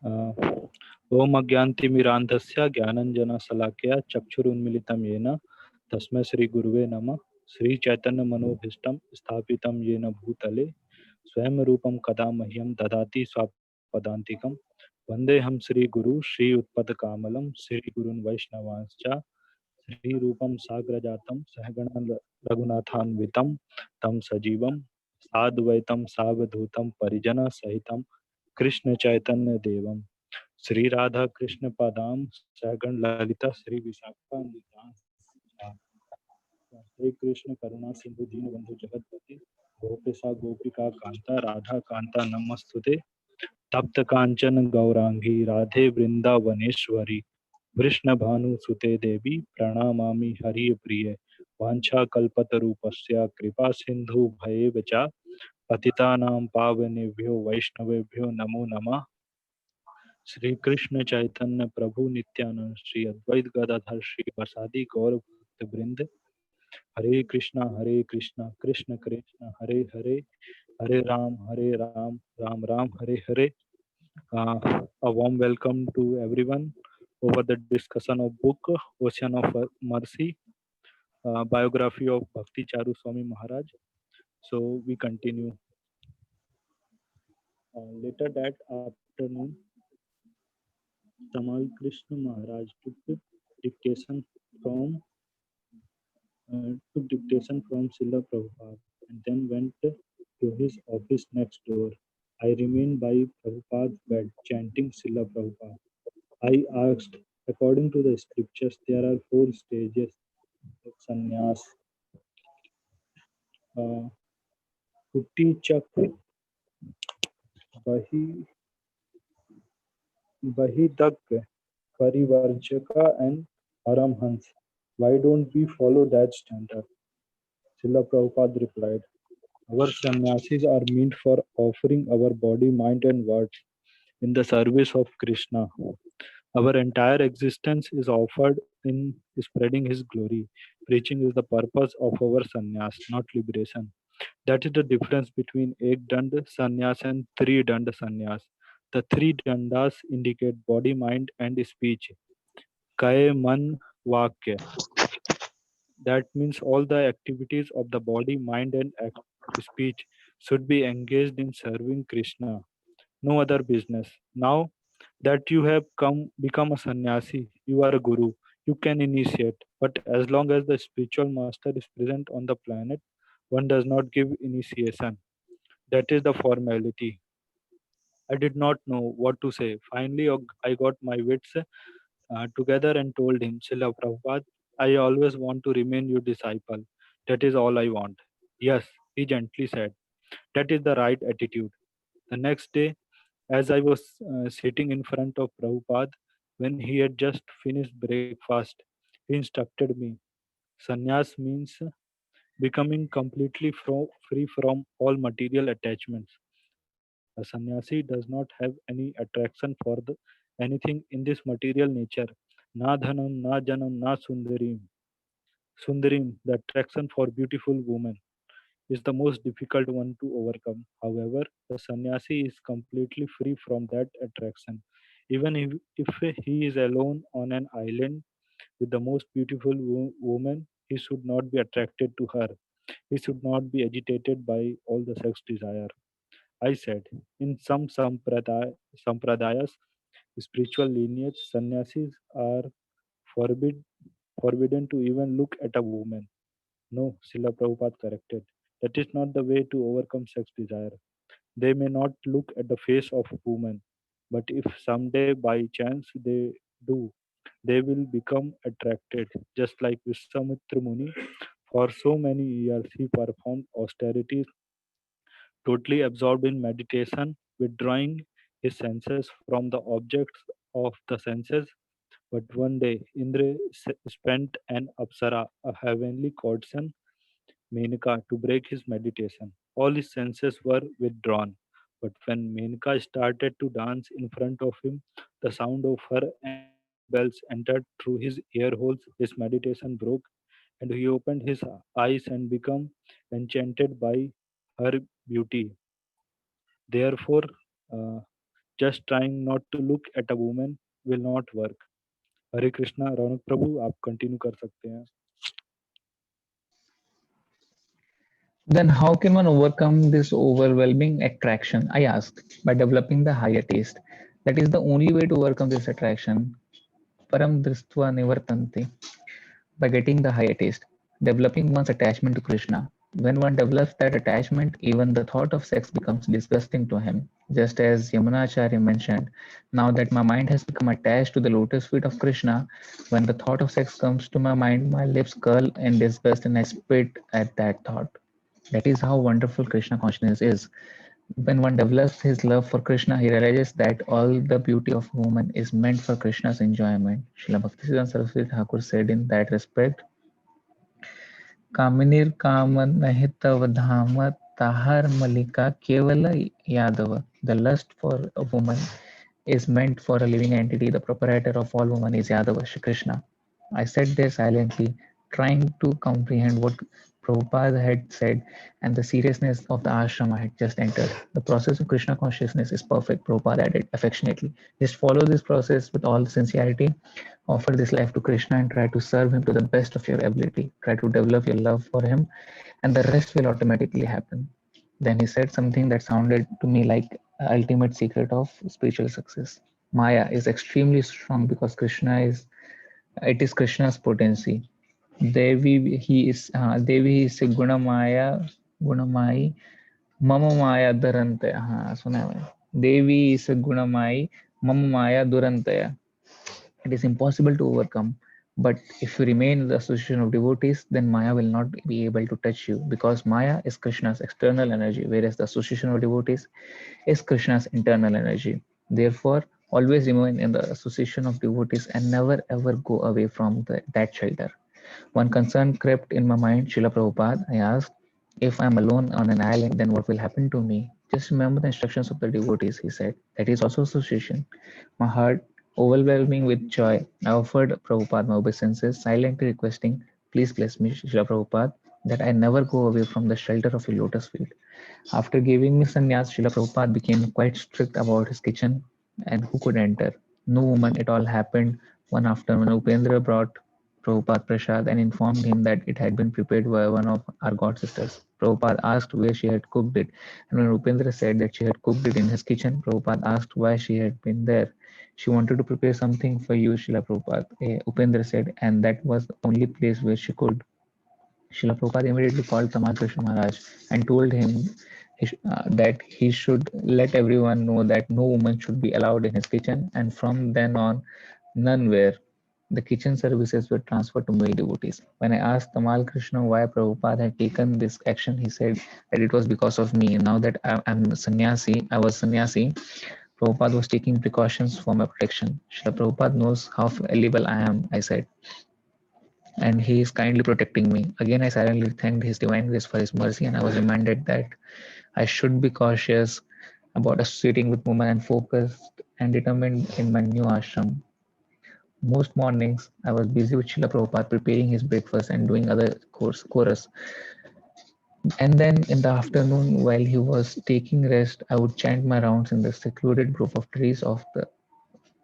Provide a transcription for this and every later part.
ओम अज्ञानतिमिरान्धस्य ज्ञानञ्जनशलाकया चक्षुरुन्मीलितं येन तस्मै श्रीगुरुवे नमः। श्रीचैतन्यमनोभीष्टं स्थापितं येन भूतले स्वयं रूपं कदा मह्यं ददाति स्वापदान्तिकं। वन्देऽहं श्रीगुरु श्रीयुत्पदकामलं श्रीगुरून् वैष्णवांश्च श्रीरूपं साग्रजातं सहगणं रघुनाथान्वितं तं सजीवं साद्वैतं सावधूतं परिजनसहितं कृष्ण चैतन्य देवम श्री राधा कृष्ण पदाम सगण ललिता श्री विशाखा श्री कृष्ण करुणा सिंधु दीन बंधु जगतपति गोपेशा गोपिका कांता राधा कांता नमस्तुते तप्त कांचन गौरांगी राधे वृंदावनेश्वरी कृष्ण भानु सुते देवी प्रणमामि हरि प्रिय वांछा कल्पतरूपस्य कृपा सिंधु भयेव च पतितानां पावनेभ्यो वैष्णवेभ्यो नमो नमः। श्री कृष्ण चैतन्य प्रभु नित्यानंद श्री अद्वैत गदाधर श्री प्रसादी गौर भक्त वृंद हरे Krishna Krishna Krishna Hare Hare Hare Ram Ram Ram Hare Hare. A warm welcome to everyone over the discussion of book Ocean of Mercy, biography of Bhakti Charu Swami Maharaj. So we continue. Later that afternoon, Tamal Krishna Maharaj dictation from took dictation from Srila Prabhupada and then went to his office next door. I remained by Prabhupada's bed chanting Srila Prabhupada. I asked, according to the scriptures, there are four stages of sannyas. Uh, Putti Chakra, Bahi, Bahidak, Parivarjaka, and Paramhans. Why don't we follow that standard? Srila Prabhupada replied, our sannyasis are meant for offering our body, mind, and words in the service of Krishna. Our entire existence is offered in spreading His glory. Preaching is the purpose of our sannyas, not liberation. That is the difference between Ek Dand sannyas and Three Dand sannyas. The three dandas indicate body, mind, and speech. Kaya, man, vakya. That means all the activities of the body, mind, and speech should be engaged in serving Krishna. No other business. Now that you have become a sannyasi, you are a guru. You can initiate, but as long as the spiritual master is present on the planet, one does not give initiation. That is the formality. I did not know what to say. Finally, I got my wits together and told him, Srila Prabhupada, I always want to remain your disciple. That is all I want. Yes, he gently said. That is the right attitude. The next day, as I was sitting in front of Prabhupada, when he had just finished breakfast, he instructed me. Sannyas means becoming completely free from all material attachments. A sannyasi does not have any attraction for anything in this material nature. Na dhanam, na janam, na sundarim. Sundarim, the attraction for beautiful women, is the most difficult one to overcome. However, the sannyasi is completely free from that attraction. Even if he is alone on an island with the most beautiful woman, he should not be attracted to her. He should not be agitated by all the sex desire. I said, in some sampradayas, spiritual lineage, sannyasis are forbid, forbidden to even look at a woman. No, Srila Prabhupada corrected. That is not the way to overcome sex desire. They may not look at the face of a woman, but if someday by chance they do, they will become attracted. Just like Vishwamitra Muni, for so many years he performed austerities, totally absorbed in meditation, withdrawing his senses from the objects of the senses. But one day, Indra spent an apsara, a heavenly courtesan, Menaka, to break his meditation. All his senses were withdrawn. But when Menaka started to dance in front of him, the sound of her angelic bells entered through his ear holes. His meditation broke, and he opened his eyes and became enchanted by her beauty. Therefore, uh, Just trying not to look at a woman will not work. हरे कृष्णा रौनक प्रभु, आप continue कर सकते हैं. Then how can one overcome this overwhelming attraction? I asked. By developing the higher taste. That is the only way to overcome this attraction. Param dristva nivartanti. By getting the higher taste. Developing one's attachment to Krishna. When one develops that attachment, even the thought of sex becomes disgusting to him. Just as Yamunacharya mentioned, now that my mind has become attached to the lotus feet of Krishna, when the thought of sex comes to my mind, my lips curl in disgust and I spit at that thought. That is how wonderful Krishna consciousness is. When one develops his love for Krishna, he realizes that all the beauty of woman is meant for Krishna's enjoyment. Srila Bhaktisiddhanta Saraswati Thakur said in that respect, कामिनीर कामनहितव धाम ताहार मलिका केवल yadava. The lust for a woman is meant for a living entity. The proprietor of all women is Yadava, Shri Krishna. I sat there silently, trying to comprehend what Prabhupada had said and the seriousness of the ashram I had just entered. The process of Krishna consciousness is perfect, Prabhupada added affectionately. Just follow this process with all sincerity, offer this life to Krishna and try to serve him to the best of your ability. Try to develop your love for him and the rest will automatically happen. Then he said something that sounded to me like ultimate secret of spiritual success. Maya is extremely strong because Krishna is it is Krishna's potency. Devi is Gunamai Mama Maya Durante. हाँ सुना है मैंने. Devi is Gunamai Mama Maya Durantaya. It is impossible to overcome. But if you remain in the association of devotees, then Maya will not be able to touch you because Maya is Krishna's external energy, whereas the association of devotees is Krishna's internal energy. Therefore, always remain in the association of devotees and never ever go away from that shelter. One concern crept in my mind, Srila Prabhupada. I asked, if I'm alone on an island, then what will happen to me? Just remember the instructions of the devotees, he said. That is also association. My heart overwhelming with joy, I offered Prabhupada my obeisances, silently requesting, please bless me, Srila Prabhupada, that I never go away from the shelter of your lotus feet. After giving me sannyas, Srila Prabhupada became quite strict about his kitchen and who could enter. No woman. It all happened one afternoon. Upendra brought Prabhupada Prasad and informed him that it had been prepared by one of our god sisters. Prabhupada asked where she had cooked it, and when Upendra said that she had cooked it in his kitchen, Prabhupada asked why she had been there. She wanted to prepare something for you, Srila Prabhupada, Upendra said, and that was the only place where she could. Srila Prabhupada immediately called Tamal Krishna Maharaj and told him that he should let everyone know that no woman should be allowed in his kitchen, and from then on, none were. The kitchen services were transferred to male devotees. When I asked Tamal Krishna why Prabhupada had taken this action, he said that it was because of me. Now that I was sannyasi, Prabhupada was taking precautions for my protection. Srila Prabhupada knows how fallible I am, I said, and he is kindly protecting me. Again, I silently thanked his divine grace for his mercy, and I was reminded that I should be cautious about associating with women and focused and determined in my new ashram. Most mornings, I was busy with Srila Prabhupada preparing his breakfast and doing other chorus. And then in the afternoon, while he was taking rest, I would chant my rounds in the secluded grove of trees of the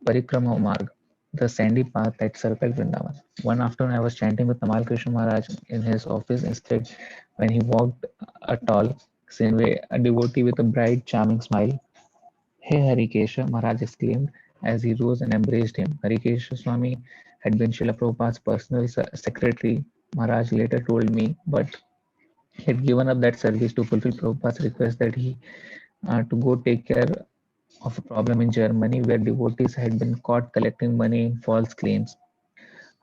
Parikrama Marg, the sandy path that circled Vrindavan. One afternoon, I was chanting with Tamal Krishna Maharaj in his office. Instead, when he walked a tall, Sinway, a devotee with a bright, charming smile, Hey Harikesha, Maharaj exclaimed as he rose and embraced him. Harikesha Swami had been Srila Prabhupada's personal secretary, Maharaj later told me, but he had given up that service to fulfill Prabhupada's request that he to go take care of a problem in Germany where devotees had been caught collecting money in false claims.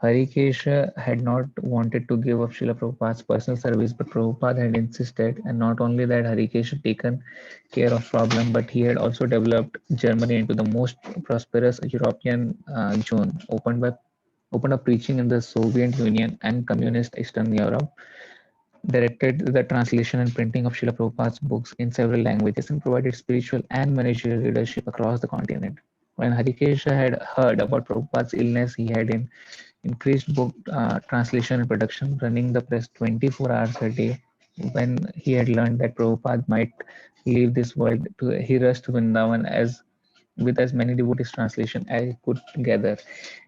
Harikesha had not wanted to give up Srila Prabhupada's personal service, but Prabhupada had insisted, and not only that Harikesha taken care of problem, but he had also developed Germany into the most prosperous European zone, opened up preaching in the Soviet Union and communist Eastern Europe, directed the translation and printing of Srila Prabhupada's books in several languages, and provided spiritual and managerial leadership across the continent. When Harikesha had heard about Prabhupada's illness, he had increased book translation and production, running the press 24 hours a day. When he had learned that Prabhupada might leave this world, he rushed to Vrindavan as with as many devotees translation as I could gather.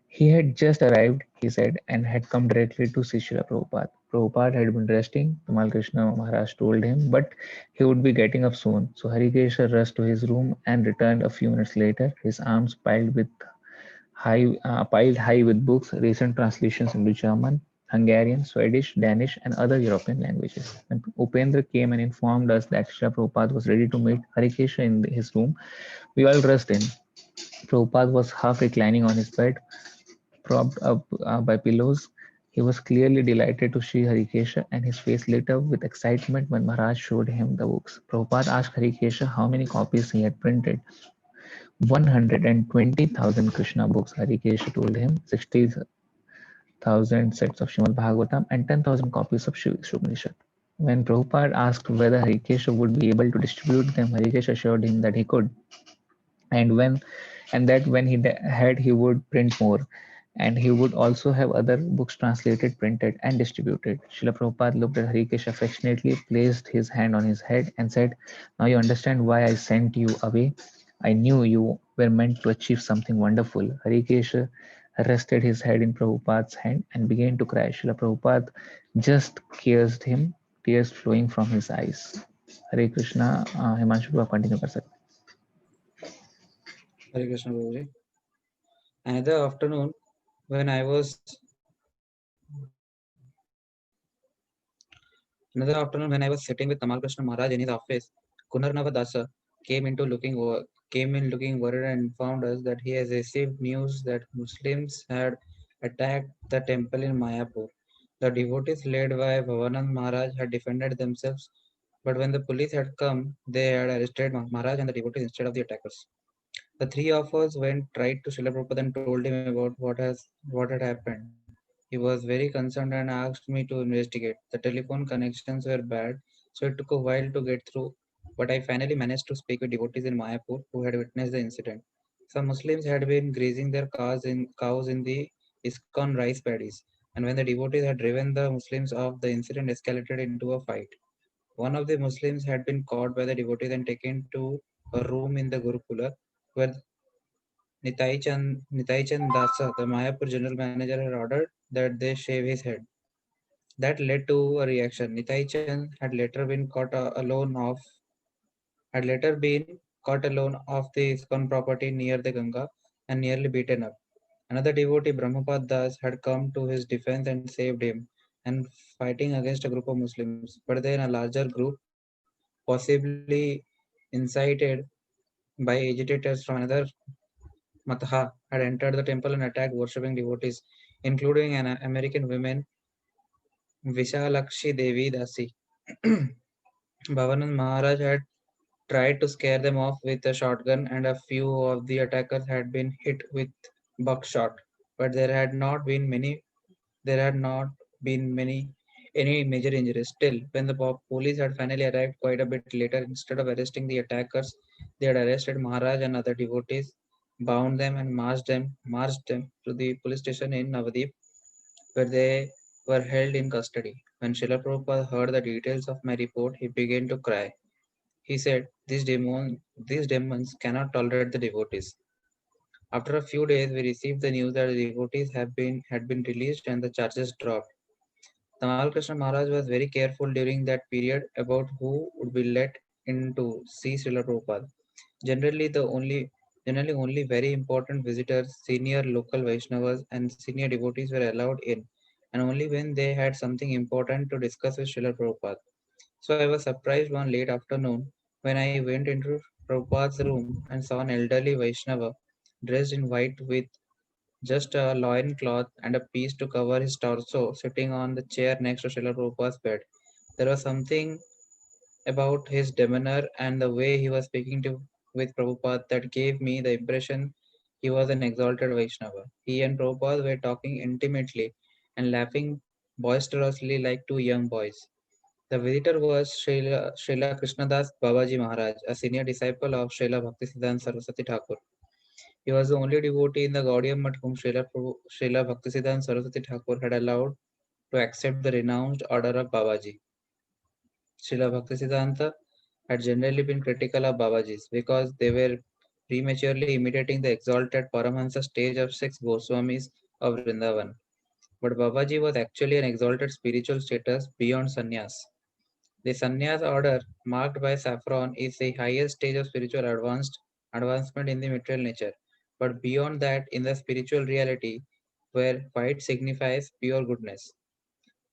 He had just arrived, he said, and had come directly to see Srila Prabhupada. Prabhupada had been resting, Tamal Krishna Maharaj told him, but he would be getting up soon. So Harikesha rushed to his room and returned a few minutes later, his arms piled high with books, recent translations into German, Hungarian, Swedish, Danish, and other European languages. When Upendra came and informed us that Srila Prabhupada was ready to meet Harikesha in his room, we all rushed in. Prabhupada was half reclining on his bed, propped up by pillows. He was clearly delighted to see Harikesha, and his face lit up with excitement when Maharaj showed him the books. Prabhupada asked Harikesha how many copies he had printed. 120,000 Krishna books, Harikesha told him, 60,000 sets of Srimad Bhagavatam, and 10,000 copies of Upanishad. When Prabhupada asked whether Harikesha would be able to distribute them, Harikesha assured him that he could, and that when he would print more, and he would also have other books translated, printed, and distributed. Srila Prabhupada looked at Harikesh affectionately, placed his hand on his head, and said, "Now you understand why I sent you away. I knew you were meant to achieve something wonderful." Harikesh rested his head in Prabhupada's hand and began to cry. Srila Prabhupada just kissed him, tears flowing from his eyes. Hare Krishna, Himanshu, आप continue कर सकते Hare Krishna Guruji. Another afternoon, when I was sitting with Tamal Krishna Maharaj in his office, Kunarnava Dasa came in looking worried and informed us that he has received news that Muslims had attacked the temple in Mayapur. The devotees led by Bhavanand Maharaj had defended themselves, but when the police had come, they had arrested Maharaj and the devotees instead of the attackers. The three of us went right to Srila Prabhupada and told him about what had happened. He was very concerned and asked me to investigate. The telephone connections were bad, so it took a while to get through. But I finally managed to speak with devotees in Mayapur who had witnessed the incident. Some Muslims had been grazing their cows in the ISKCON rice paddies, and when the devotees had driven the Muslims off, the incident escalated into a fight. One of the Muslims had been caught by the devotees and taken to a room in the Gurukula, where Nitai Chand Dasa, the Mayapur general manager, had ordered that they shave his head. That led to a reaction. Nitai Chand had later been caught alone off the ISKCON property near the Ganga and nearly beaten up. Another devotee, Brahmapad Das, had come to his defense and saved him, and fighting against a group of Muslims. But then a larger group, possibly incited by agitators from another Matha, had entered the temple and attacked worshipping devotees, including an American woman, Vishalakshi Devi Dasi. Bhavanand Maharaj had tried to scare them off with a shotgun, and a few of the attackers had been hit with buckshot. But there had not been many any major injuries. Still, when the police had finally arrived quite a bit later, instead of arresting the attackers, they had arrested Maharaj and other devotees, bound them, and marched them to the police station in Navadip, where they were held in custody. When Srila Prabhupada heard the details of my report, he began to cry. He said, these demons cannot tolerate the devotees. After a few days, we received the news that the devotees had been released and the charges dropped. Tamal Krishna Maharaj was very careful during that period about who would be let in to see Srila Prabhupada. Generally, generally only very important visitors, senior local Vaishnavas, and senior devotees were allowed in, and only when they had something important to discuss with Srila Prabhupada. So I was surprised one late afternoon when I went into Prabhupada's room and saw an elderly Vaishnava dressed in white with just a loin cloth and a piece to cover his torso sitting on the chair next to Srila Prabhupada's bed. There was something about his demeanor and the way he was speaking with Prabhupada that gave me the impression he was an exalted Vaishnava. He and Prabhupada were talking intimately and laughing boisterously like two young boys. The visitor was Srila Krishnadas Babaji Maharaj, a senior disciple of Srila Bhaktisiddhanta Saraswati Thakur. He was the only devotee in the Gaudiya Math whom Srila Bhaktisiddhanta Saraswati Thakur had allowed to accept the renounced order of Babaji. Srila Bhaktisiddhanta had generally been critical of Babajis because they were prematurely imitating the exalted Paramahansa stage of six Goswamis of Vrindavan. But Babaji was actually an exalted spiritual status beyond sannyas. The sannyas order, marked by saffron, is the highest stage of spiritual advancement in the material nature. But beyond that, in the spiritual reality, where white signifies pure goodness.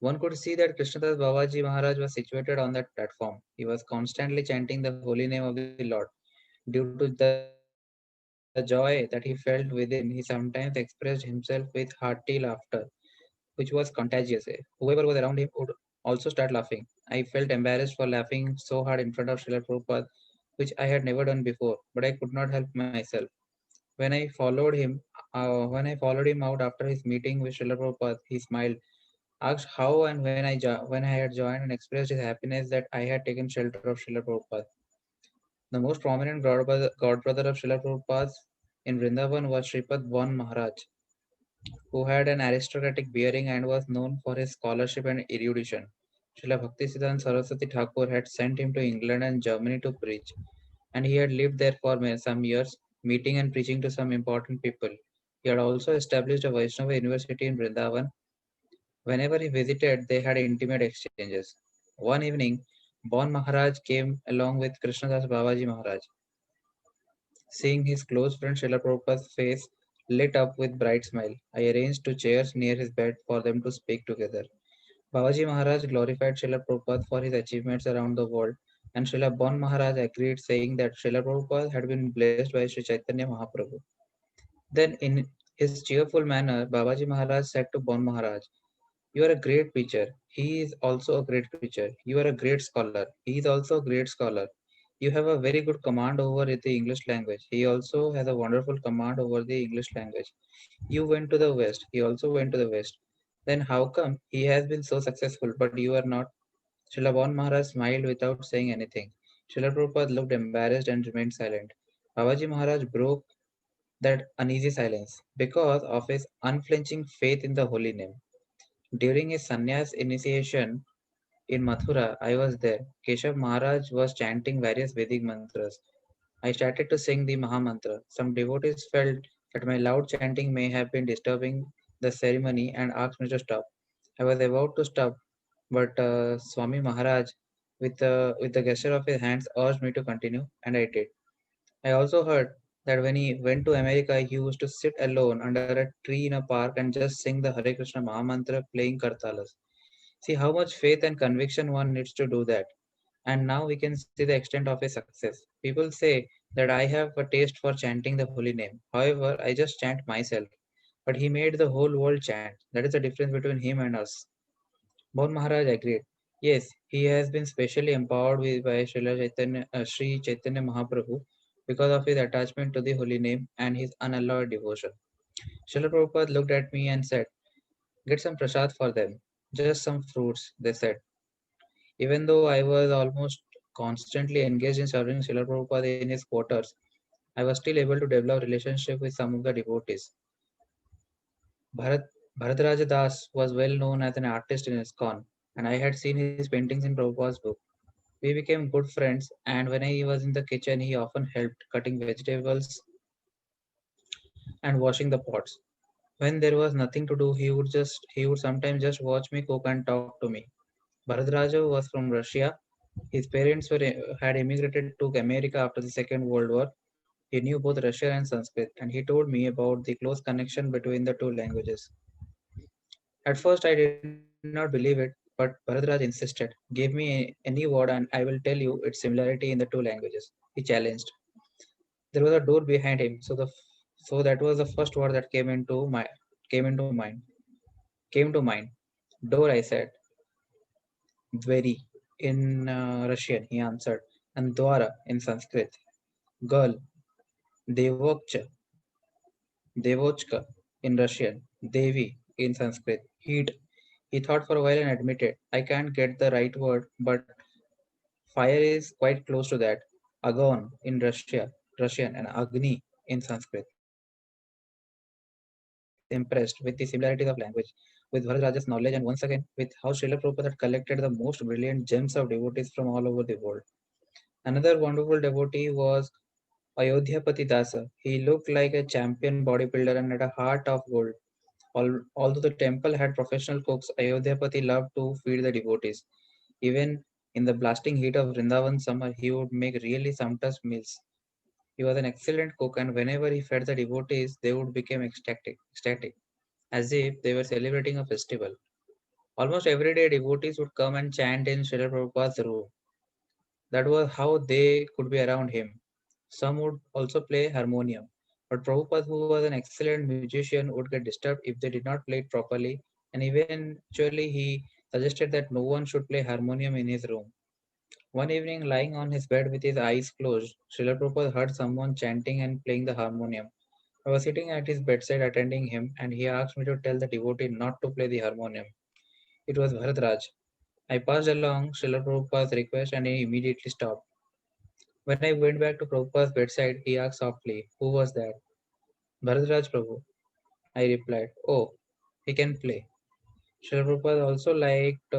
One could see that Krishnadas Babaji Maharaj was situated on that platform. He was constantly chanting the holy name of the Lord. Due to the joy that he felt within, he sometimes expressed himself with hearty laughter, which was contagious. Whoever was around him would also start laughing. I felt embarrassed for laughing so hard in front of Srila Prabhupada, which I had never done before, but I could not help myself. When I followed him out after his meeting with Srila Prabhupada, he smiled, asked how and when I had joined, and expressed his happiness that I had taken shelter of Srila Prabhupada. The most prominent godbrother of Srila Prabhupada in Vrindavan was Sripad Bon Maharaj, who had an aristocratic bearing and was known for his scholarship and erudition. Srila Bhaktisiddhanta Saraswati Thakur had sent him to England and Germany to preach, and he had lived there for some years, meeting and preaching to some important people. He had also established a Vaishnava university in Vrindavan. Whenever he visited, they had intimate exchanges. One evening, Bon Maharaj came along with Krishnadas Babaji Maharaj. Seeing his close friend Srila Prabhupada's face lit up with bright smile, I arranged two chairs near his bed for them to speak together. Babaji Maharaj glorified Srila Prabhupada for his achievements around the world, and Srila Bon Maharaj agreed, saying that Srila Prabhupada had been blessed by Sri Chaitanya Mahaprabhu. Then, in his cheerful manner, Babaji Maharaj said to Bon Maharaj, "You are a great preacher. He is also a great preacher. You are a great scholar. He is also a great scholar. You have a very good command over the English language. He also has a wonderful command over the English language. You went to the West. He also went to the West. Then how come he has been so successful, but you are not?" Srila Bon Maharaj smiled without saying anything. Srila Prabhupada looked embarrassed and remained silent. Babaji Maharaj broke that uneasy silence because of his unflinching faith in the holy name. During his sannyas initiation in Mathura, I was there. Keshav Maharaj was chanting various Vedic mantras. I started to sing the Maha Mantra. Some devotees felt that my loud chanting may have been disturbing the ceremony and asked me to stop. I was about to stop, but Swami Maharaj, with the gesture of his hands, urged me to continue, and I did. I also heard that when he went to America, he used to sit alone under a tree in a park and just sing the Hare Krishna Maha Mantra playing kartalas. See how much faith and conviction one needs to do that. And now we can see the extent of his success. People say that I have a taste for chanting the holy name. However, I just chant myself. But he made the whole world chant. That is the difference between him and us. Bon Maharaj agreed. Yes, he has been specially empowered by Sri Chaitanya Mahaprabhu because of his attachment to the holy name and his unalloyed devotion. Srila Prabhupada looked at me and said, "Get some prasad for them. Just some fruits," they said. Even though I was almost constantly engaged in serving Srila Prabhupada in his quarters, I was still able to develop relationship with some of the devotees. Bharat, Bharadraja Das was well known as an artist in ISKCON, and I had seen his paintings in Prabhupada's book. We became good friends, and when I was in the kitchen, he often helped cutting vegetables and washing the pots. When there was nothing to do, he would sometimes just watch me cook and talk to me. Bharadraja was from Russia. His parents had immigrated to America after the Second World War. He knew both Russian and Sanskrit, and he told me about the close connection between the two languages. At first, I did not believe it, but Bharadraj insisted. "Give me any word, and I will tell you its similarity in the two languages," he challenged. There was a door behind him, so that was the first word that came into mind. Came to mind. Door, I said. Very in Russian, he answered, and Dwara in Sanskrit. Girl, Devokcha, Devochka in Russian, Devi in Sanskrit. He thought for a while and admitted, "I can't get the right word, but fire is quite close to that. Agon in Russian, and Agni in Sanskrit." Bharadraja was impressed with the similarities of language, with Bharadraja's knowledge, and once again with how Srila Prabhupada had collected the most brilliant gems of devotees from all over the world. Another wonderful devotee was Ayodhyapati Dasa. He looked like a champion bodybuilder and had a heart of gold. Although the temple had professional cooks, Ayodhyapati loved to feed the devotees. Even in the blasting heat of Vrindavan summer, he would make really sumptuous meals. He was an excellent cook, and whenever he fed the devotees, they would become ecstatic, as if they were celebrating a festival. Almost every day, devotees would come and chant in Srila Prabhupada's room. That was how they could be around him. Some would also play harmonium, but Prabhupada, who was an excellent musician, would get disturbed if they did not play it properly, and eventually he suggested that no one should play harmonium in his room. One evening, lying on his bed with his eyes closed, Srila Prabhupada heard someone chanting and playing the harmonium. I was sitting at his bedside attending him, and he asked me to tell the devotee not to play the harmonium. It was Bharadraj. I passed along Srila Prabhupada's request and he immediately stopped. When I went back to Prabhupada's bedside, he asked softly, "Who was that?" "Bharadraj Prabhu," I replied. "Oh, he can play." Srila Prabhupada also liked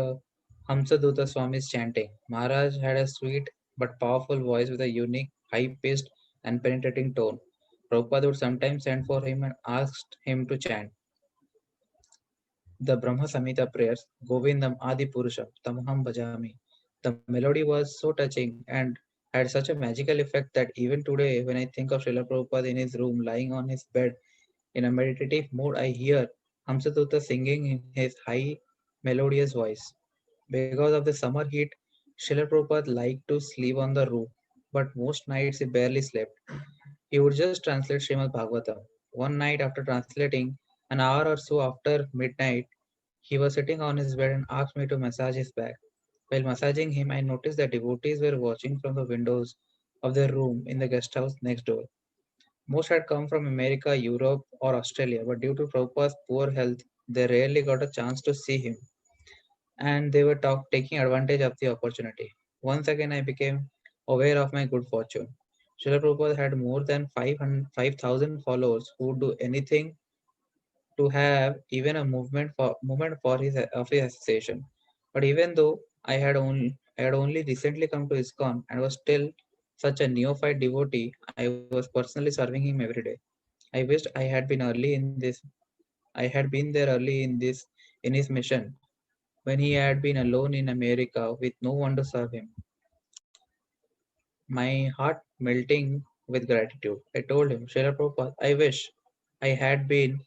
Hamsadutta Swami's chanting. Maharaj had a sweet but powerful voice with a unique, high pitched, and penetrating tone. Prabhupada would sometimes send for him and asked him to chant the Brahma Samhita prayers, Govindam Adi Purusham, Tamaham Bhajami. The melody was so touching and had such a magical effect that even today, when I think of Srila Prabhupada in his room, lying on his bed in a meditative mood, I hear Hamsadutta singing in his high, melodious voice. Because of the summer heat, Srila Prabhupada liked to sleep on the roof, but most nights he barely slept. He would just translate Srimad Bhagavatam. One night, after translating, an hour or so after midnight, he was sitting on his bed and asked me to massage his back. While massaging him, I noticed that devotees were watching from the windows of their room in the guest house next door. Most had come from America, Europe, or Australia, but due to Prabhupada's poor health, they rarely got a chance to see him, and they were taking advantage of the opportunity. Once again, I became aware of my good fortune. Srila Prabhupada had more than 5,000 followers who would do anything to have even a movement for his association. But even though I had only recently come to ISKCON and was still such a neophyte devotee, I was personally serving him every day. I wished I had been there early in his mission when he had been alone in America with no one to serve him. My heart melting with gratitude. I told him, Srila Prabhupada, I wish I had been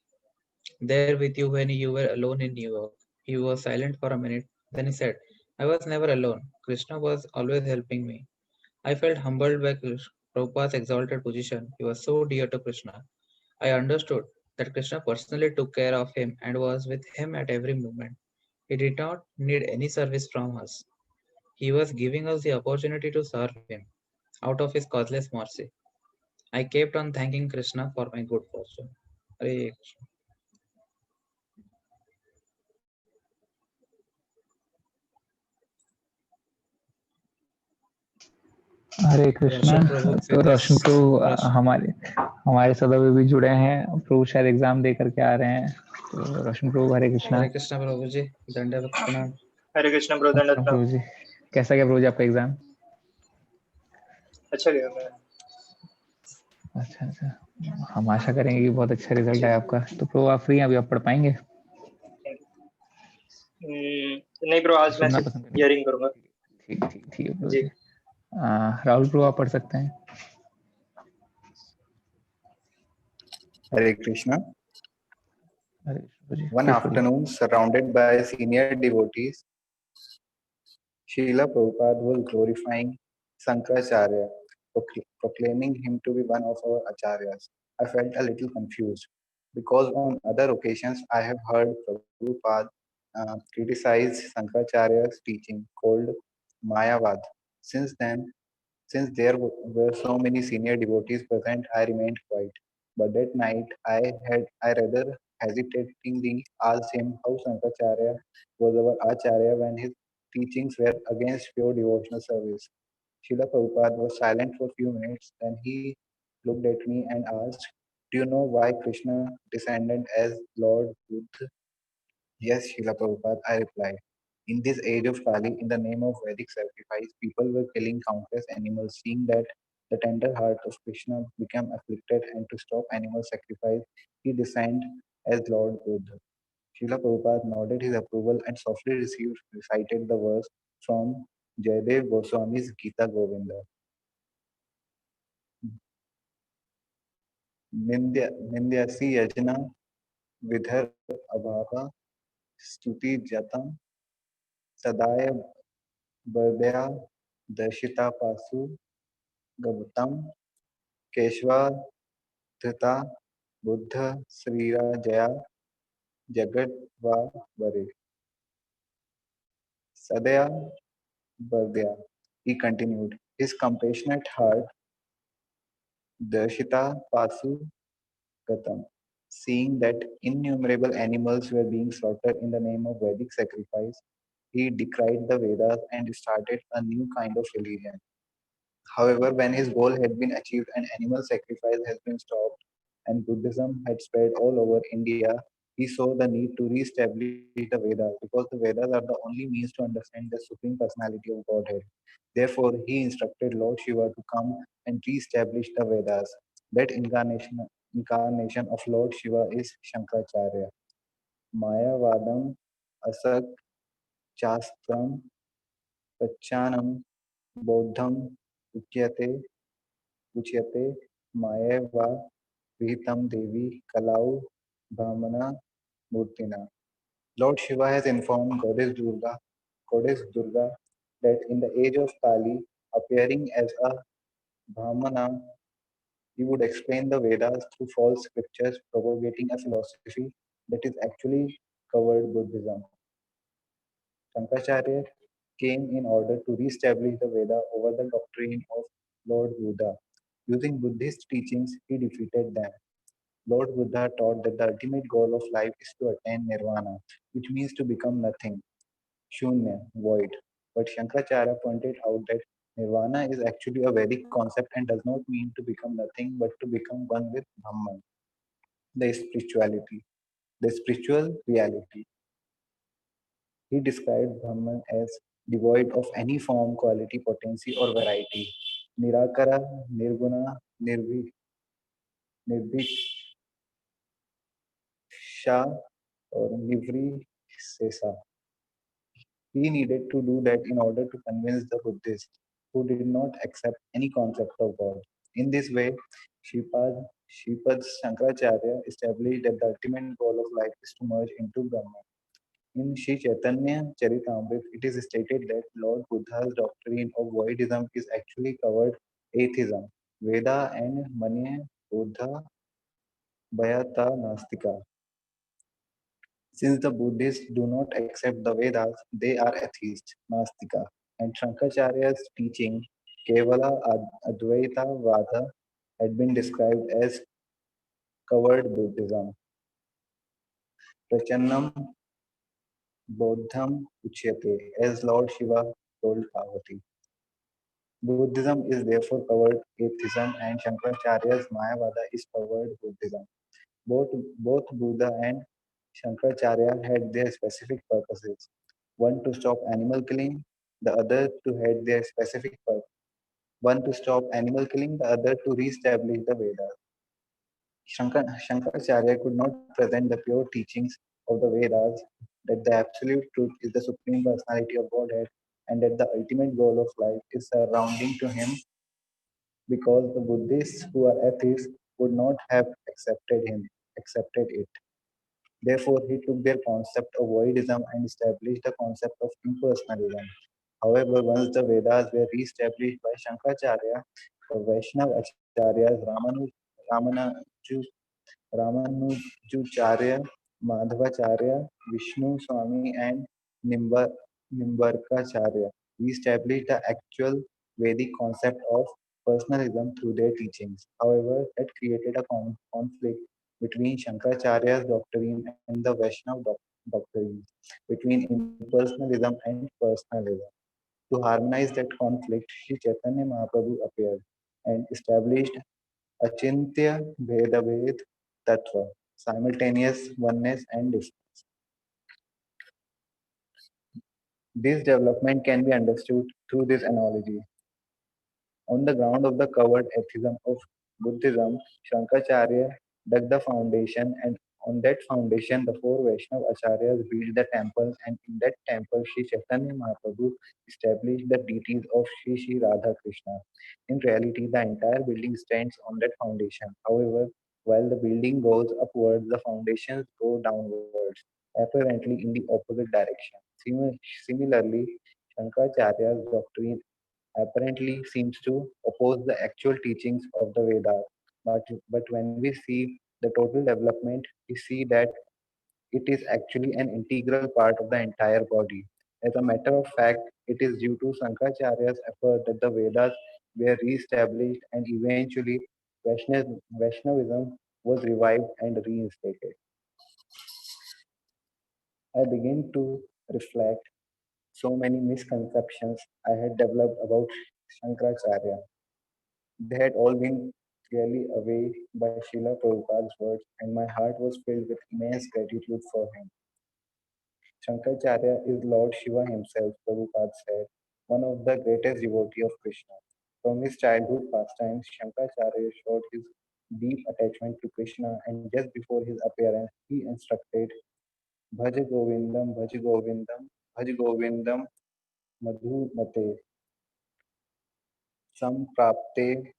there with you when you were alone in New York. He was silent for a minute. Then he said, I was never alone. Krishna was always helping me. I felt humbled by Prabhupada's exalted position. He was so dear to Krishna. I understood that Krishna personally took care of him and was with him at every moment. He did not need any service from us. He was giving us the opportunity to serve him out of his causeless mercy. I kept on thanking Krishna for my good fortune. Hare Krishna. Hare Krishna. Roshan Prabhu, तो रोशन प्रभु Roshan, हमारे हमारे साथ अभी भी जुड़े हैं। प्रभु शायद exam दे करके आ रहे हैं। तो Roshan Prabhu Hare Krishna. Hare Krishna Prabhu ji, Dandavat Pranam. Hare Krishna bro, दंडवत प्रणाम प्रणाम। प्रभु जी। कैसा गया प्रभु जी आपका एग्जाम? अच्छा गया मैं। अच्छा अच्छा, हम आशा करेंगे कि बहुत अच्छा रिजल्ट जी। है आपका। तो प्रभु आप फ्री हैं अभी, आप पढ़ पाएंगे? नहीं ब्रो, आज मैं सुनना सिर्फ पसंद करेंगे? हियरिंग करूंगा। ठीक ठीक ठीक है प्रभु जी। जी। राहुल प्रभु आप पढ़ सकते हैं। Hare Krishna. Hare Krishna ji, One please पढ़िए। afternoon, surrounded by senior devotees, Srila Prabhupada was glorifying Sankaracharya, proclaiming him to be one of our acharyas. I felt a little confused because on other occasions I have heard Prabhupada criticize Sankaracharya's teaching called Mayavad. Since then, since there were so many senior devotees present, I remained quiet. But that night, I rather hesitatingly asked him how Sankaracharya was our Acharya when his teachings were against pure devotional service. Srila Prabhupada was silent for a few minutes, then he looked at me and asked, do you know why Krishna descended as Lord Buddha? Yes, Srila Prabhupada, I replied. In this age of Kali, in the name of Vedic sacrifice, people were killing countless animals. Seeing that the tender heart of Krishna became afflicted, and to stop animal sacrifice, he descended as Lord Buddha. Srila Prabhupada nodded his approval and softly recited the verse from Jayadev Goswami's Gita Govinda. निंद्यसी यजना विधर अभावा स्तुति जतम सदाय बर्दया दर्शिता पासु गौतम केशवा धृता बुद्ध श्रीरा जया जगत वा बरे सदया बर्दया. He continued, his compassionate heart darshita pasu gatam, seeing that innumerable animals were being slaughtered in the name of Vedic sacrifice, he decried the Vedas and started a new kind of religion. However, when his goal had been achieved and animal sacrifice has been stopped and Buddhism had spread all over India, he saw the need to re-establish the Vedas because the Vedas are the only means to understand the Supreme Personality of Godhead. Therefore, he instructed Lord Shiva to come and re-establish the Vedas. That incarnation of Lord Shiva is Shankaracharya. Mayavadam asak chastram pachanam bodham uchyate uchyate mayeva vihitam devi kalau brahmana murtina. Lord Shiva has informed Goddess Durga, that in the age of Kali, appearing as a Brahmana, he would explain the Vedas through false scriptures, propagating a philosophy that is actually covered Buddhism. Shankaracharya came in order to re-establish the Veda over the doctrine of Lord Buddha. Using Buddhist teachings, he defeated them. Lord Buddha taught that the ultimate goal of life is to attain nirvana, which means to become nothing, shunya, void. But Shankaracharya pointed out that nirvana is actually a Vedic concept and does not mean to become nothing but to become one with Brahman, the spirituality, the spiritual reality. He described Brahman as devoid of any form, quality, potency, or variety. Nirakara, Nirguna, Nirviksha, or Nivri Sesa. He needed to do that in order to convince the Buddhists who did not accept any concept of God. In this way, Shripad Shankaracharya established that the ultimate goal of life is to merge into Brahman. In Sri Chaitanya Charitamrita, it is stated that Lord Buddha's doctrine of voidism is actually covered atheism. Veda and Manye Buddha Bhayata Nastika. Since the Buddhists do not accept the Vedas, they are atheists, Nastika. And Shankaracharya's teaching, Kevala Advaita Vada, had been described as covered Buddhism. Prachannam Bodham Uchyate, as Lord Shiva told Parvati. Buddhism is therefore covered atheism, and Shankaracharya's Mayavada is covered Buddhism. Both Buddha and Shankaracharya had their specific purposes. One to stop animal killing, the other to had their specific purpose. One to stop animal killing, the other to re-establish the Vedas. Shankaracharya could not present the pure teachings of the Vedas, that the absolute truth is the supreme personality of Godhead, and that the ultimate goal of life is surrounding to him, because the Buddhists who are atheists would not have accepted it. Therefore, he took their concept of voidism and established the concept of impersonalism. However, once the Vedas were re-established by Shankaracharya, the Vaishnav Acharyas Ramanujucharya, Madhvacharya, Vishnu Swami, and Nimbarkacharya re-established the actual Vedic concept of personalism through their teachings. However, that created a conflict between Shankaracharya's doctrine and the Vaishnav doctrines, between impersonalism and personalism. To harmonize that conflict, Sri Chaitanya Mahaprabhu appeared and established Achintya Bhedabhed Tattva, simultaneous oneness and difference. This development can be understood through this analogy. On the ground of the covered atheism of Buddhism, Shankaracharya dug the foundation, and on that foundation, the four Vaishnava Acharyas built the temples, and in that temple, Sri Chaitanya Mahaprabhu established the deities of Sri Radha Krishna. In reality, the entire building stands on that foundation. However, while the building goes upwards, the foundations go downwards, apparently in the opposite direction. Similarly, Shankaracharya's doctrine apparently seems to oppose the actual teachings of the Vedas. But when we see the total development, we see that it is actually an integral part of the entire body. As a matter of fact, it is due to Shankaracharya's effort that the Vedas were re-established and eventually Vaishnavism was revived and reinstated. I begin to reflect so many misconceptions I had developed about Shankaracharya. They had all been clearly away by Srila Prabhupada's words, and my heart was filled with immense gratitude for him. Shankaracharya is Lord Shiva himself, Prabhupada said, one of the greatest devotees of Krishna. From his childhood pastimes, Shankaracharya showed his deep attachment to Krishna, and just before his appearance, he instructed, Bhaj Govindam, Bhaj Govindam, Madhumate, Samprapte,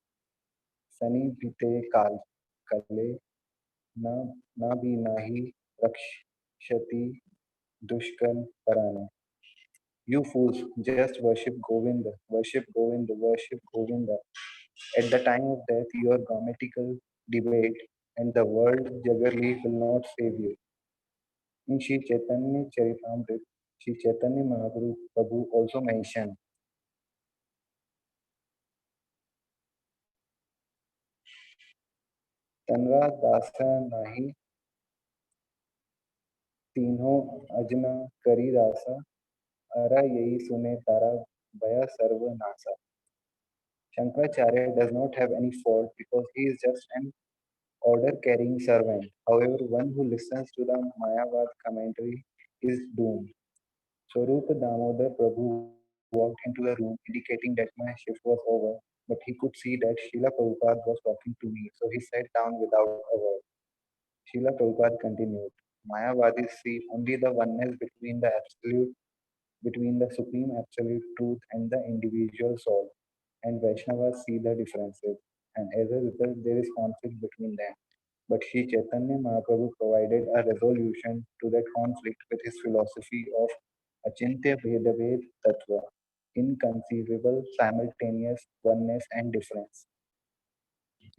Sanibhite Kale, Na Nabi Nahi Rakshati Dushkan Parane. You fools, just worship Govinda, worship Govinda, worship Govinda. At the time of death, your grammatical debate and the word jaggerly will not save you. In Sri Chaitanya Charitamrita, Sri Chaitanya Mahaprabhu Prabhu also mentioned, Tanra dasa nahi तीनों अजना करी दासा अरा यही सुने तारा भया सर्व NASA. Shankaracharya does not have any fault because he is just an order carrying servant. However, one who listens to the Mayavad commentary is doomed. Swarupa Damodar Prabhu walked into the room indicating that my shift was over, but he could see that Srila Prabhupada was talking to me, so he sat down without a word. Srila Prabhupada continued, Mayavadis see only the oneness between the absolute, between the supreme absolute truth and the individual soul, and Vaishnavas see the differences, and as a result, there is conflict between them. But Sri Chaitanya Mahaprabhu provided a resolution to that conflict with his philosophy of Achintya Bhedabhed Tattva, inconceivable simultaneous oneness and difference.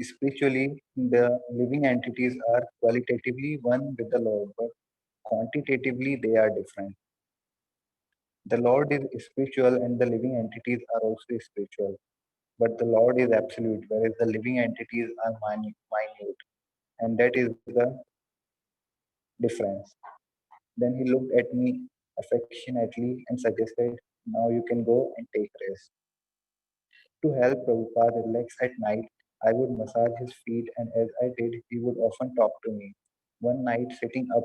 Spiritually, the living entities are qualitatively one with the Lord, but quantitatively they are different. The Lord is spiritual and the living entities are also spiritual, but the Lord is absolute, whereas the living entities are minute, and that is the difference. Then he looked at me affectionately and suggested, Now you can go and take rest. To help Prabhupada relax at night, I would massage his feet, and as I did, he would often talk to me. One night, sitting up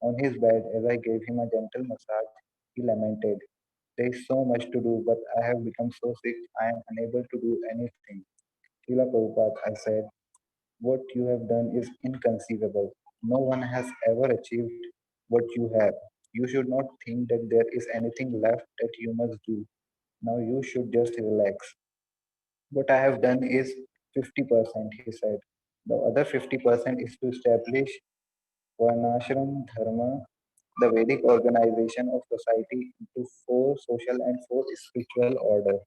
on his bed as I gave him a gentle massage, he lamented, There is so much to do, but I have become so sick, I am unable to do anything. Srila Prabhupada, I said, what you have done is inconceivable. No one has ever achieved what you have. You should not think that there is anything left that you must do. Now you should just relax. What I have done is 50%, he said. The other 50% is to establish Varnashram Dharma, the Vedic organization of society into four social and four spiritual order.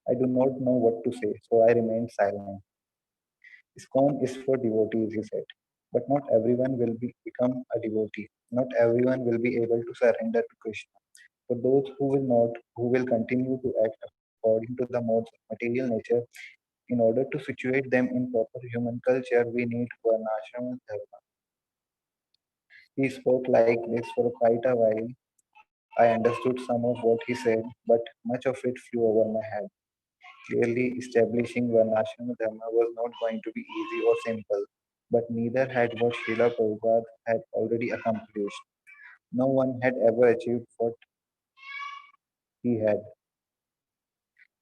I do not know what to say, so I remained silent. ISKCON is for devotees, he said, but not everyone will become a devotee. Not everyone will be able to surrender to Krishna. For those who will not, who will continue to act according to the modes of material nature, in order to situate them in proper human culture, we need Varnashram Dharma. He spoke like this for quite a while. I understood some of what he said, but much of it flew over my head. Clearly, establishing Varnashram Dharma was not going to be easy or simple, but neither had what Srila Prabhupada had already accomplished. No one had ever achieved what he had.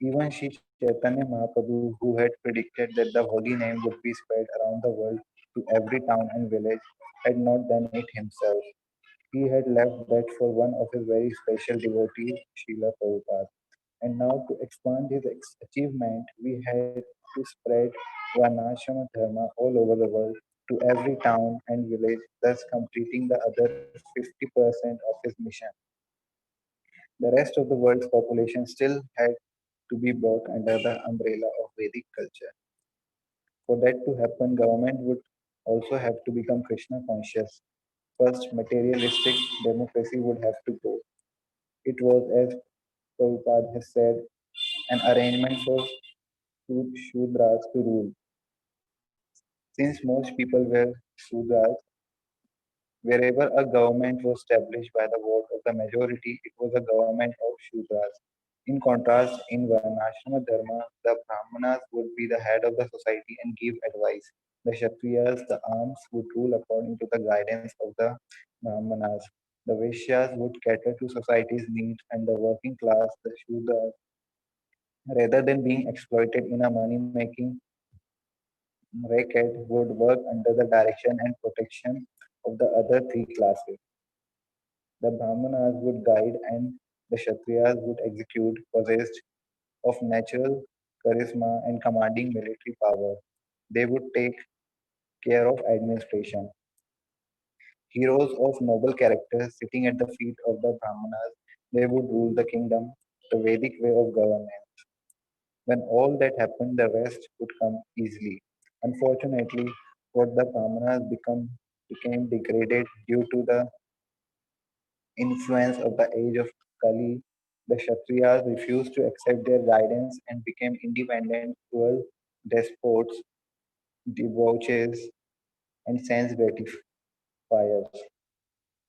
Even Sri Chaitanya Mahaprabhu, who had predicted that the holy name would be spread around the world to every town and village, had not done it himself. He had left that for one of his very special devotees, Srila Prabhupada. And now, to expand his achievement, we had to spread Varnashrama Dharma all over the world to every town and village, thus completing the other 50% of his mission. The rest of the world's population still had to be brought under the umbrella of Vedic culture. For that to happen, government would also have to become Krishna conscious. First, materialistic democracy would have to go. It was, as Prabhupada has said, an arrangement for Shudras to rule. Since most people were Shudras, wherever a government was established by the vote of the majority, it was a government of Shudras. In contrast, in Varnashrama Dharma, the Brahmanas would be the head of the society and give advice. The Kshatriyas, the arms, would rule according to the guidance of the Brahmanas. The Vaishyas would cater to society's needs, and the working class, the Shudras, rather than being exploited in a money making racket, would work under the direction and protection of the other three classes. The Brahmanas would guide and the Kshatriyas would execute, possessed of natural charisma and commanding military power. They would take care of administration. Heroes of noble character sitting at the feet of the Brahmanas, they would rule the kingdom, the Vedic way of governance. When all that happened, the rest would come easily. Unfortunately, what the Brahmanas became degraded due to the influence of the age of Kali. The Kshatriyas refused to accept their guidance and became independent, cruel despots, debauches, and sense gratifiers.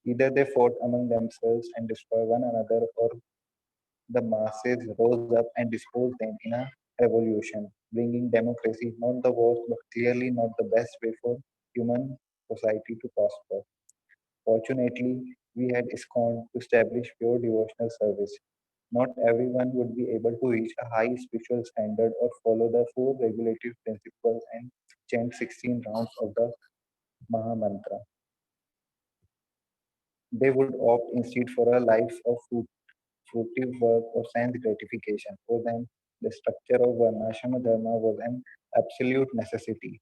Either they fought among themselves and destroyed one another, or the masses rose up and disposed them in a revolution, bringing democracy, not the worst, but clearly not the best way for human society to prosper. Fortunately, we had ISKCON to establish pure devotional service. Not everyone would be able to reach a high spiritual standard or follow the four regulative principles and chant 16 rounds of the Maha Mantra. They would opt instead for a life of fruitive work or sense gratification. For them, the structure of Varnashrama Dharma was an absolute necessity.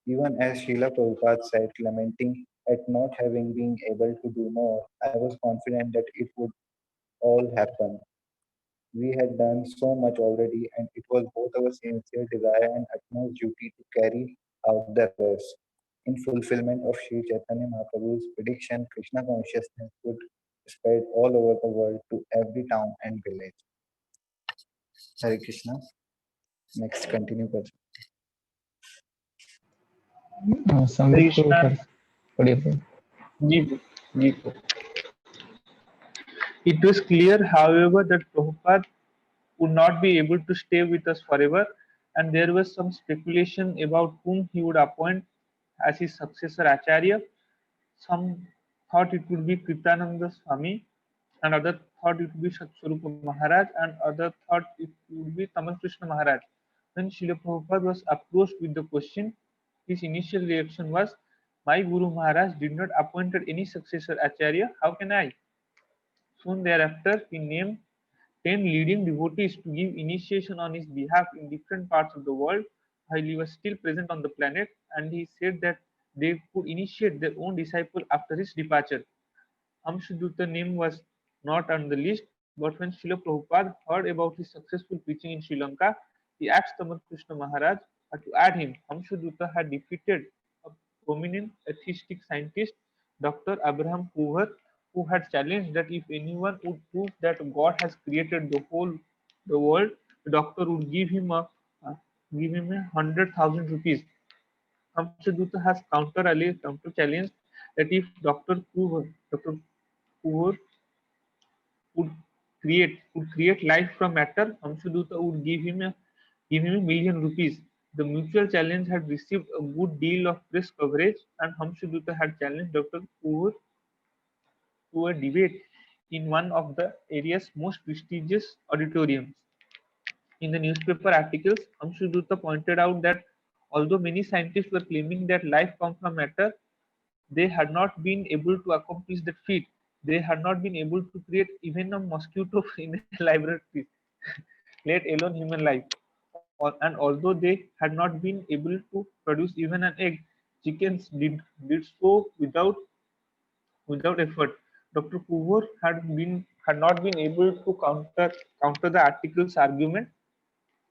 Even as Srila Prabhupada said, lamenting at not having been able to do more, I was confident that it would all happen. We had done so much already, and it was both our sincere desire and utmost duty to carry out the rest. In fulfillment of Sri Chaitanya Mahaprabhu's prediction, Krishna consciousness would spread all over the world to every town and village. Hare Krishna. Next, continue. Prabhu. Sambit को कृष्णा पढ़िए प्रभु। जी जी It was clear, however, that Prabhupada would not be able to stay with us forever, and there was some speculation about whom he would appoint as his successor Acharya. Some thought it would be Kritananda Swami, and other thought it would be Satsvarupa Maharaj, and other thought it would be Tamal Krishna Maharaj. When Srila Prabhupada was approached with the question, his initial reaction was, "My Guru Maharaj did not appoint any successor Acharya, how can I?" Soon thereafter, he named 10 leading devotees to give initiation on his behalf in different parts of the world while he was still present on the planet, and he said that they could initiate their own disciple after his departure. Amshuduta name was not on the list, but when Srila Prabhupada heard about his successful preaching in Sri Lanka, he asked Tamal Krishna Maharaj to add him. Amshuduta had defeated a prominent atheistic scientist, Dr. Abraham Hoover, who had challenged that if anyone would prove that God has created the world, the doctor would give him 100,000 rupees. Amshuduta has counter challenged that if Dr. Hoover would create life from matter, Amshuduta would give him ₹1,000,000. The mutual challenge had received a good deal of press coverage, and Amshuduta had challenged Dr. Hoover to a debate in one of the area's most prestigious auditoriums. In the newspaper articles, Amshuduta pointed out that although many scientists were claiming that life comes from matter, they had not been able to accomplish that feat. They had not been able to create even a mosquito in a laboratory, let alone human life. And although they had not been able to produce even an egg, chickens did so without effort. Dr. Hoover had not been able to counter the article's argument.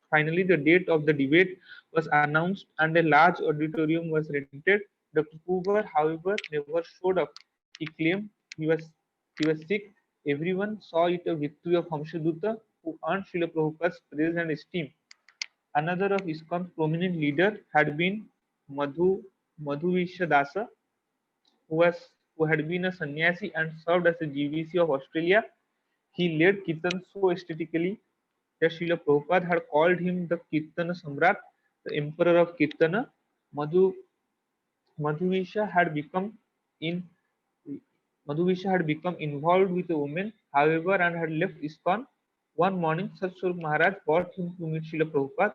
Finally, the date of the debate was announced and a large auditorium was rented. Dr. Hoover, however, never showed up. He claimed he was sick. Everyone saw it a victory of Hamshaduta, who earned Srila Prabhupada's praise and esteem. Another of ISKCON's prominent leader had been Madhuvisha Dasa, who had been a sannyasi and served as a GVC of Australia. He led Kirtan so aesthetically that Srila Prabhupada had called him the Kirtana Samrat, the emperor of Kirtana. Madhu Madhuvisha had become in Madhuvisha had become involved with a woman, however, and had left ISKCON. One morning, Satswarup Maharaj brought him to meet Srila Prabhupada.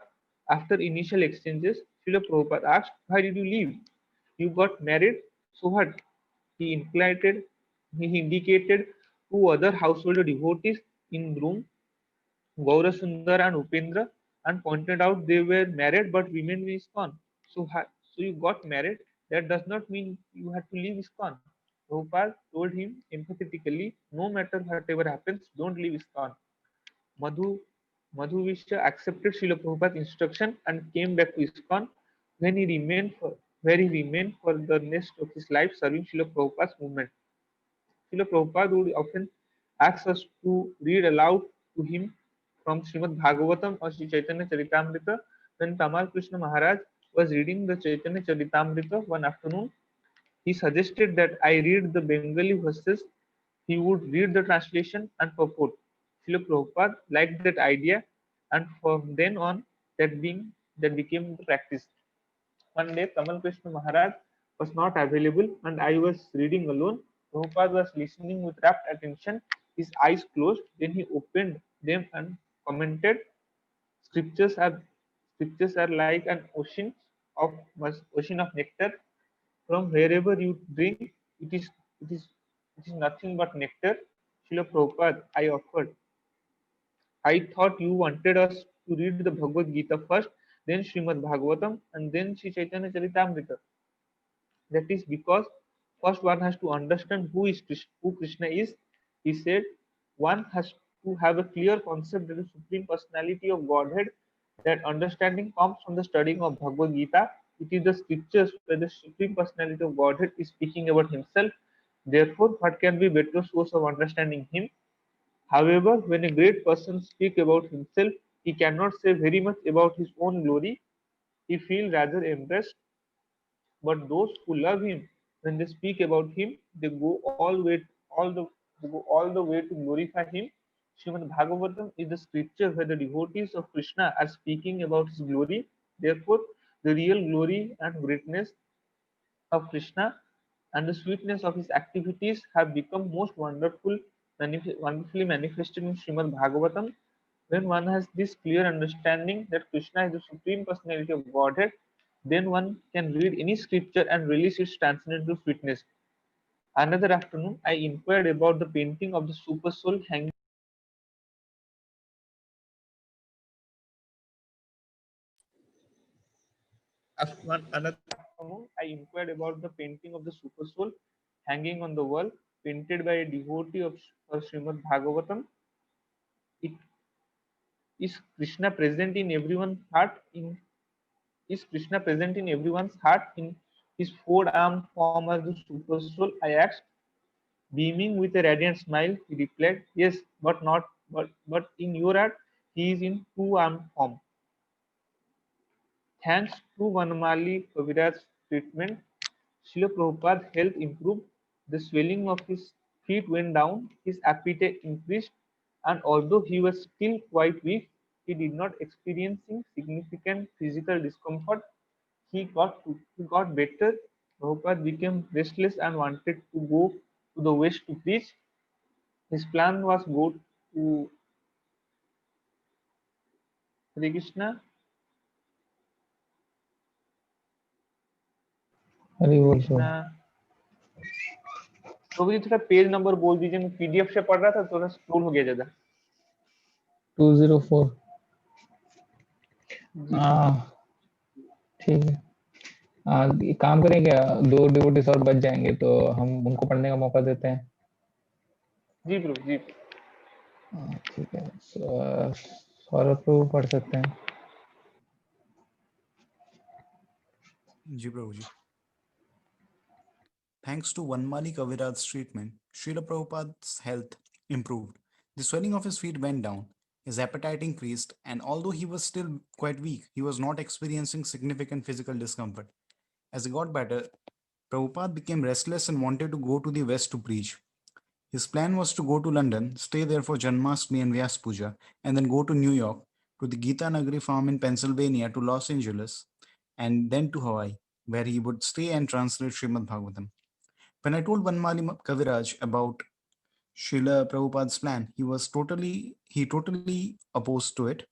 After initial exchanges, Srila Prabhupada asked, "Why did you leave? You got married, so what?" He indicated, he indicated two other household devotees in room, Gaurasundar and Upendra, and pointed out they were married but remained in ISKCON. So you got married. That does not mean you had to leave ISKCON. Prabhupada told him emphatically, no matter whatever happens, don't leave ISKCON. Madhu Madhuvisha accepted Srila Prabhupada's instruction and came back to ISKCON, when he remained for, where he remained for the rest of his life serving Srila Prabhupada's movement. Srila Prabhupada would often ask us to read aloud to him from Srimad Bhagavatam or Sri Chaitanya Charitamrita. When Tamal Krishna Maharaj was reading the Chaitanya Charitamrita one afternoon, he suggested that I read the Bengali verses. He would read the translation and purport. Srila Prabhupada liked that idea, and from then on, that became the practice. One day, Tamal Krishna Maharaj was not available, and I was reading alone. Prabhupada was listening with rapt attention, his eyes closed. Then he opened them and commented, "Scriptures are scriptures are like an of ocean of nectar. From wherever you drink, it is it is it is nothing but nectar." Srila Prabhupada, I offered. I thought you wanted us to read the Bhagavad Gita first, then Srimad Bhagavatam, and then Sri Chaitanya Charitamrita. That is because first one has to understand who Krishna is. He said one has to have a clear concept that the Supreme Personality of Godhead. That understanding comes from the studying of Bhagavad Gita. It is the scriptures where the Supreme Personality of Godhead is speaking about himself. Therefore, what can be better source of understanding him? However, when a great person speaks about himself, he cannot say very much about his own glory. He feels rather embarrassed, but those who love him, when they speak about him, they go all the way to glorify him. Srimad Bhagavatam is the scripture where the devotees of Krishna are speaking about his glory. Therefore, the real glory and greatness of Krishna and the sweetness of his activities have become most wonderfully manifested in Srimad Bhagavatam. When one has this clear understanding that Krishna is the Supreme Personality of Godhead, then one can read any scripture and release its transcendental sweetness. Another afternoon, I inquired about the painting of the Super Soul hanging. Another afternoon, I inquired about the painting of the Super Soul hanging on the wall, painted by a devotee of Srimad Bhagavatam. It is Krishna present in everyone's heart. Is Krishna present in everyone's heart in his four-armed form as the Super Soul? I asked. Beaming with a radiant smile, he replied, "Yes, but in your heart, he is in two-armed form." Thanks to Vanamali Kaviraj's treatment, Srila Prabhupada's health improved, the swelling of his feet went down, his appetite increased, and although he was still quite weak, he did not experiencing significant physical discomfort. He got better. Prabhupada became restless and wanted to go to the west to preach. His plan was to हरे कृष्णा। हरी बोल सो। कृष्णा प्रभु जी थोड़ा page number बोल दीजिए, मैं PDF से पढ़ रहा था, थोड़ा स्क्रॉल हो गया ज्यादा। 204। जी ठीक है। एक काम करें क्या, 2 डिवोटीज और बच जाएंगे तो हम उनको पढ़ने का मौका देते हैं। जी प्रभु जी। ठीक है, सौरभ प्रभु पढ़ सकते हैं। जी प्रभु जी। Thanks to Vanmali Kaviraj's treatment, Srila Prabhupada's health improved. The swelling of his feet went down, his appetite increased, and although he was still quite weak, he was not experiencing significant physical discomfort. As he got better, Prabhupada became restless and wanted to go to the west to preach. His plan was to go to London, stay there for Janmashtami and Vyas Puja, and then go to New York, to the Gita Nagari farm in Pennsylvania, to Los Angeles, and then to Hawaii, where he would stay and translate Srimad Bhagavatam. When I told Vanmali Kaviraj about Srila Prabhupada's plan, he totally opposed to it.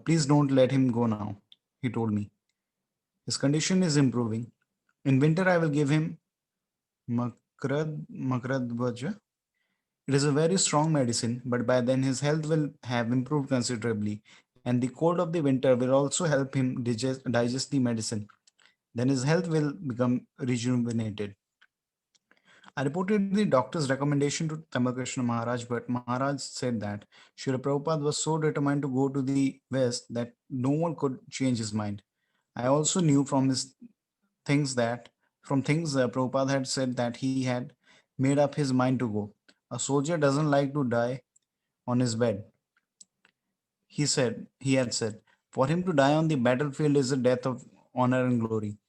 Please don't let him go now, he told me. His condition is improving. In winter, I will give him Makradvaja. It is a very strong medicine, but by then his health will have improved considerably, and the cold of the winter will also help him digest the medicine. Then his health will become rejuvenated. I reported the doctor's recommendation to Tamalkrishna Maharaj, but Maharaj said that Srila Prabhupada was so determined to go to the West that no one could change his mind. I also knew from his things that from things Prabhupada had said that he had made up his mind to go. A soldier doesn't like to die on his bed. He had said, for him to die on the battlefield is a death of honor and glory.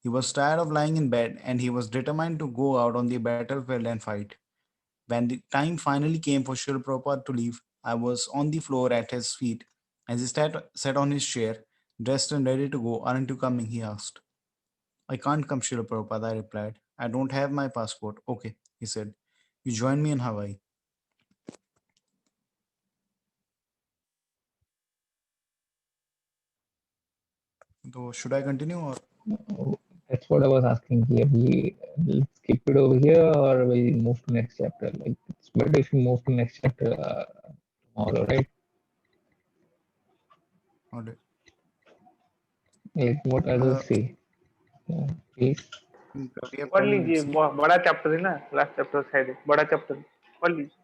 He was tired of lying in bed and he was determined to go out on the battlefield and fight. When the time finally came for Srila Prabhupada to leave, I was on the floor at his feet. As he sat on his chair, dressed and ready to go, aren't you coming? He asked. I can't come, Srila Prabhupada, I replied. I don't have my passport. Okay, he said. You join me in Hawaii. So should I continue or? That's what I was asking here. We'll skip it over here or we'll move to next chapter. Like it's better if you move to next chapter tomorrow, right? Or Like what others say. Yeah, please. we have पढ़ 10 लीजिए, minutes. बड़ा chapter है ना, last chapter शायद है, बड़ा chapter पढ़ लीजिए।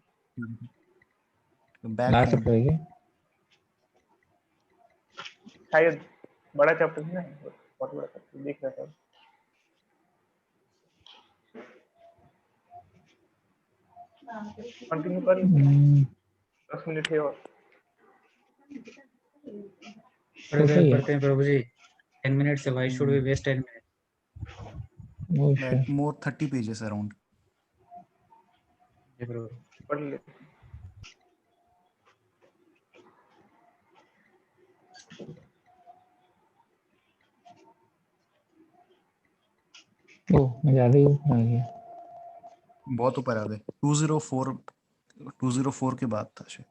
Back last home. चैप्टर है क्या? शायद बड़ा चैप्टर है ना, बहुत बड़ा चैप्टर देख रहा था। कंटिन्यू कर लीजिए, 10 मिनट है और। तो सही है। पढ़ते हैं प्रभु जी, 10 minutes है, why should we waste 10 minutes? Oh, sure. More 30 pages around. जी प्रभु। पढ़ ले। ओह, मैं ज्यादा ही ऊपर आ गया। बहुत ऊपर आ गए। 204 के बाद था शायद।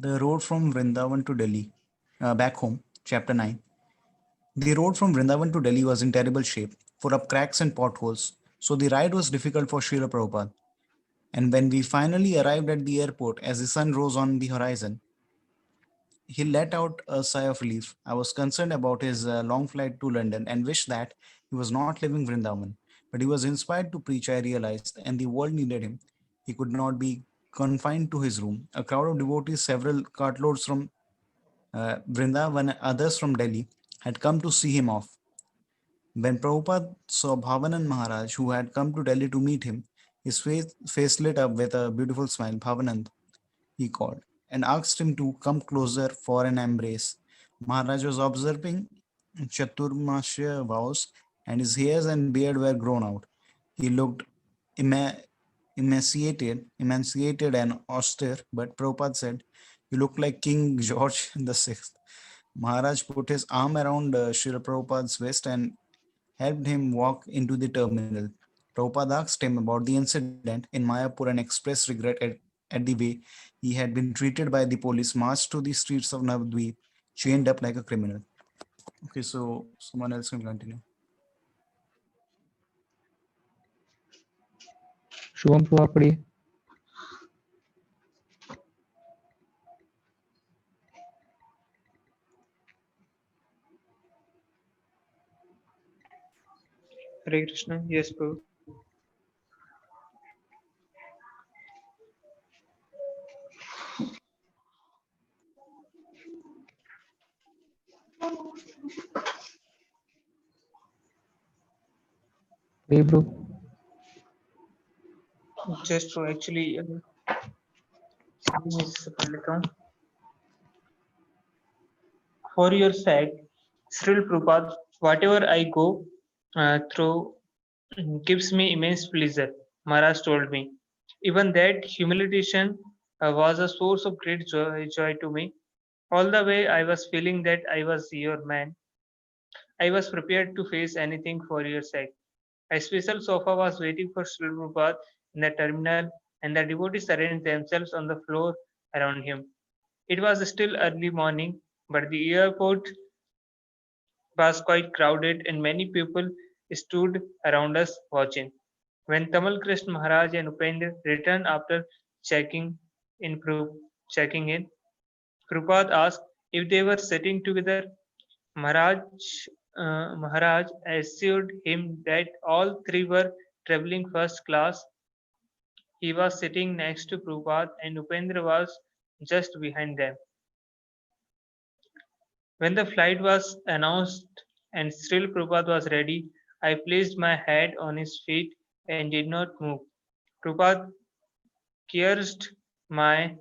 The road from Vrindavan to Delhi, back home, chapter 9. The road from Vrindavan to Delhi was in terrible shape, full of cracks and potholes, so the ride was difficult for Srila Prabhupada. And when we finally arrived at the airport, as the sun rose on the horizon, he let out a sigh of relief. I was concerned about his long flight to London and wished that he was not leaving Vrindavan. But he was inspired to preach, I realized, and the world needed him. He could not be confined to his room. A crowd of devotees, several cartloads from Vrindavan and others from Delhi, had come to see him off. When Prabhupada saw Bhavanand Maharaj, who had come to Delhi to meet him, his face lit up with a beautiful smile. Bhavanand, he called, and asked him to come closer for an embrace. Maharaj was observing Chaturmasya vows, and his hairs and beard were grown out. He looked ema- emaciated and austere, but Prabhupada said, "You look like King George VI." Maharaj put his arm around Srila Prabhupada's waist and helped him walk into the terminal. Prabhupada asked him about the incident in Mayapur and expressed regret at the way he had been treated by the police, marched to the streets of Navadvip, chained up like a criminal. Okay, so someone else can continue. Shubham Prabha पढ़िए. Hare Krishna. Yes, Prabhu. Hey bro. Just to actually for your sake, Srila Prabhupada, whatever I go through gives me immense pleasure, Maharaj told me. Even that humiliation was a source of great joy to me. All the way I was feeling that I was your man. I was prepared to face anything for your sake. A special sofa was waiting for Srila Prabhupada in the terminal, and the devotees arranged themselves on the floor around him. It was still early morning, but the airport was quite crowded and many people stood around us watching. When Tamal Krishna Maharaj and Upendra returned after checking in, checking in, Prabhupada asked if they were sitting together. Maharaj, Maharaj assured him that all three were traveling first class. He was sitting next to Prabhupada and Upendra was just behind them. When the flight was announced and Srila Prabhupada was ready, I placed my head on his feet and did not move. Prabhupada caressed my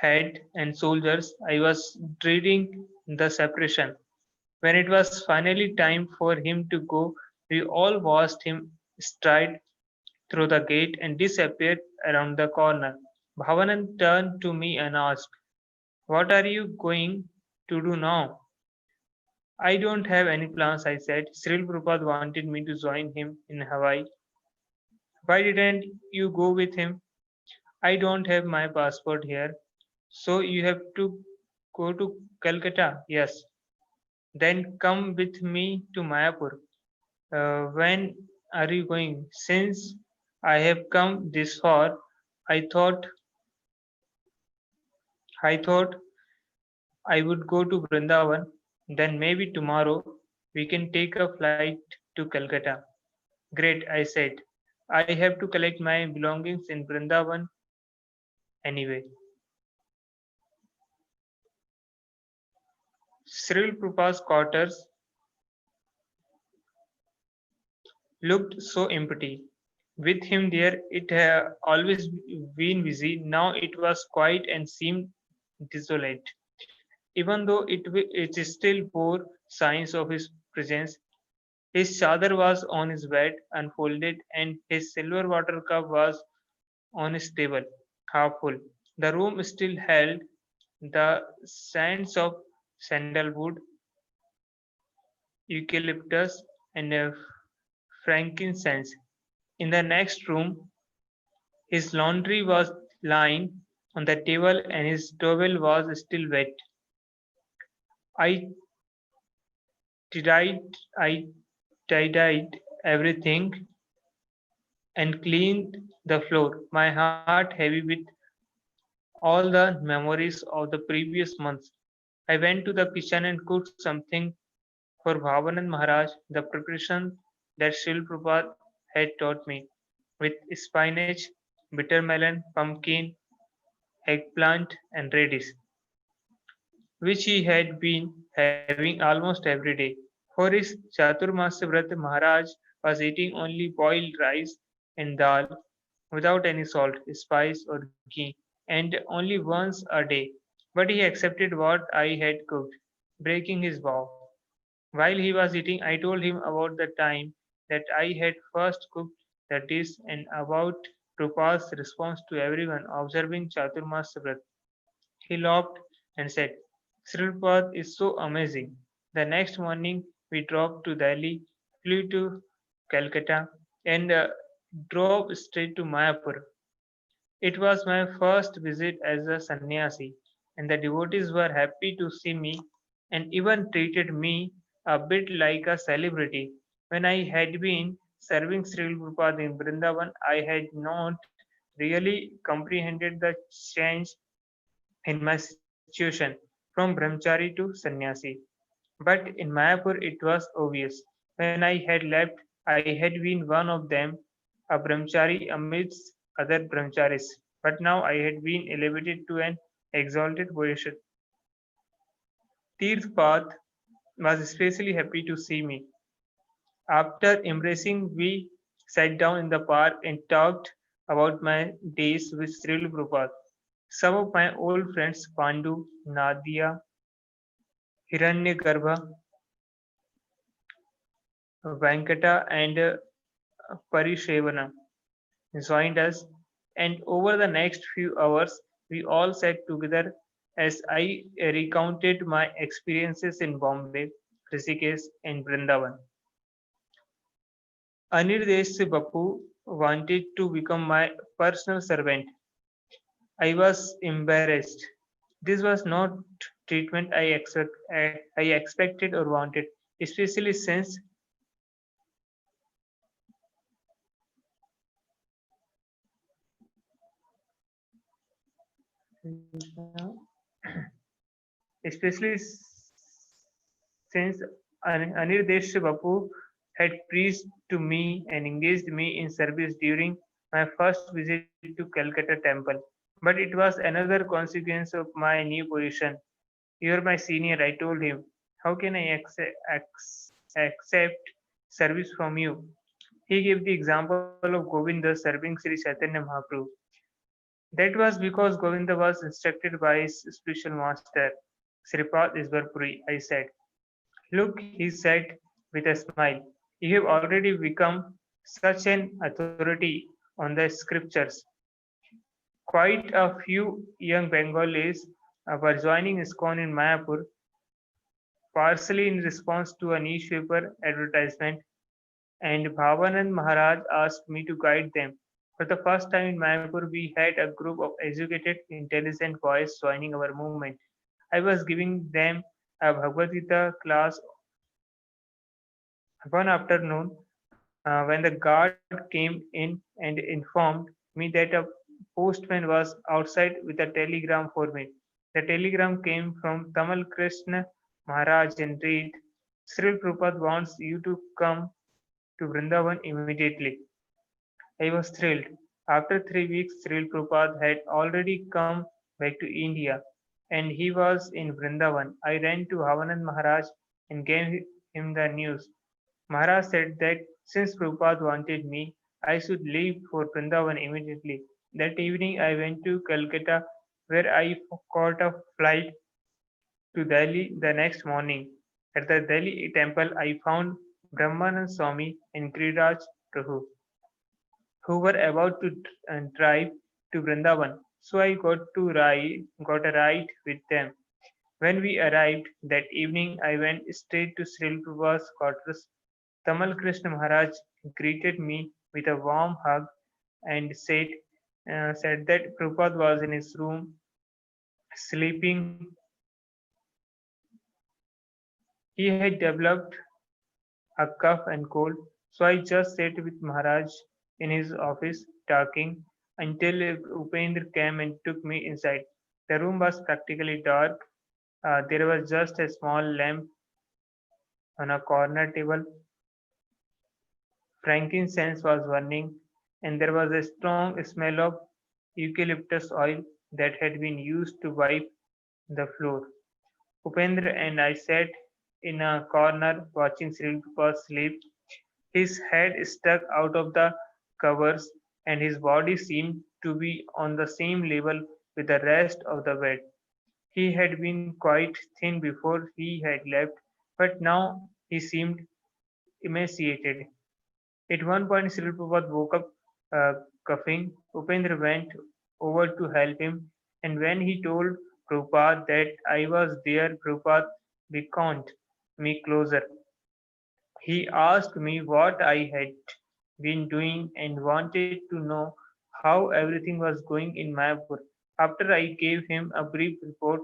head and shoulders. I was dreading the separation. When it was finally time for him to go, we all watched him stride through the gate and disappear around the corner. Bhavanand turned to me and asked, "What are you going to do now?" "I don't have any plans," I said. Srila Prabhupada wanted me to join him in Hawaii. "Why didn't you go with him?" "I don't have my passport here." "So you have to go to Calcutta?" "Yes." "Then come with me to Mayapur." When are you going?" "Since I have come this far, I thought I would go to Vrindavan. Then maybe tomorrow we can take a flight to Calcutta." "Great," I said. "I have to collect my belongings in Vrindavan anyway." Srila Prabhupada's quarters looked so empty. With him there, it had always been busy. Now it was quiet and seemed desolate. Even though it still bore signs of his presence, his chadar was on his bed, unfolded, and his silver water cup was on his table, half full. The room still held the scents of sandalwood, eucalyptus, and frankincense. In the next room, his laundry was lying on the table and his towel was still wet. I tidied, I tidied everything and cleaned the floor, my heart heavy with all the memories of the previous months. I went to the kitchen and cooked something for Bhavanand Maharaj, the preparation that Srila Prabhupada had taught me, with spinach, bitter melon, pumpkin, eggplant, and radish, which he had been having almost every day. For his Chaturmasya Vrat, Maharaj was eating only boiled rice and dal without any salt, spice, or ghee, and only once a day. But he accepted what I had cooked, breaking his vow. While he was eating, I told him about the time that I had first cooked the dish and about Prabhupada's response to everyone observing Chaturmasya Vrat. He laughed and said, "Srila is so amazing." The next morning, we drove to Delhi, flew to Calcutta, and drove straight to Mayapur. It was my first visit as a sannyasi, and the devotees were happy to see me and even treated me a bit like a celebrity. When I had been serving Sri Prabhupada in Vrindavan, I had not really comprehended the change in my situation from brahmachari to sannyasi. But in Mayapur it was obvious. When I had left, I had been one of them, a brahmachari amidst other brahmacharis. But now I had been elevated to an exalted position. Tirthpath was especially happy to see me. After embracing, we sat down in the park and talked about my days with Srila Prabhupada. Some of my old friends, Pandu, Nadia, Hiranyagarbha, Venkata, and Parishevana, joined us, and over the next few hours, we all sat together as I recounted my experiences in Bombay, Rishikesh, and Vrindavan. Anirdesh Bapu wanted to become my personal servant. I was embarrassed. This was not treatment I expected or wanted, especially since especially since Anirdesh Bapu had preached to me and engaged me in service during my first visit to Calcutta temple. But it was another consequence of my new position. You are my senior, I told him. How can I accept service from you? He gave the example of Govinda serving Sri Chaitanya Mahaprabhu. That was because Govinda was instructed by his spiritual master, Sripad Iswarpuri, I said. Look, he said with a smile, you have already become such an authority on the scriptures. Quite a few young Bengalis were joining ISKCON in Mayapur, partially in response to a newspaper advertisement, and Bhavanand Maharaj asked me to guide them. For the first time in Mayapur, we had a group of educated, intelligent boys joining our movement. I was giving them a Bhagavad Gita class one afternoon when the guard came in and informed me that a postman was outside with a telegram for me. The telegram came from Tamal Krishna Maharaj and read, Sri Prabhupada wants you to come to Vrindavan immediately. I was thrilled. After 3 weeks, Sri Prabhupada had already come back to India and he was in Vrindavan. I ran to Havanand Maharaj and gave him the news. Maharaj said that since Prabhupada wanted me, I should leave for Vrindavan immediately. That evening, I went to Calcutta, where I caught a flight to Delhi the next morning. At the Delhi temple, I found Brahmanand Swami and Giriraj Prabhu, who were about to drive to Vrindavan. So I got a ride with them. When we arrived that evening, I went straight to Sri Prabhupada's quarters. Tamal Krishna Maharaj greeted me with a warm hug and said that Prabhupada was in his room sleeping. He had developed a cough and cold, so I just sat with Maharaj in his office talking until Upendra came and took me inside. The room was practically dark. There was just a small lamp on a corner table. Frankincense was burning, and there was a strong smell of eucalyptus oil that had been used to wipe the floor. Upendra and I sat in a corner watching Sri Prabhupada sleep. His head stuck out of the covers, and his body seemed to be on the same level with the rest of the bed. He had been quite thin before he had left, but now he seemed emaciated. At one point, Sri Prabhupada woke up coughing. Upendra went over to help him, and when he told Prabhupada that I was there, Prabhupada beckoned me closer. He asked me what I had been doing and wanted to know how everything was going in Mayapur. After I gave him a brief report,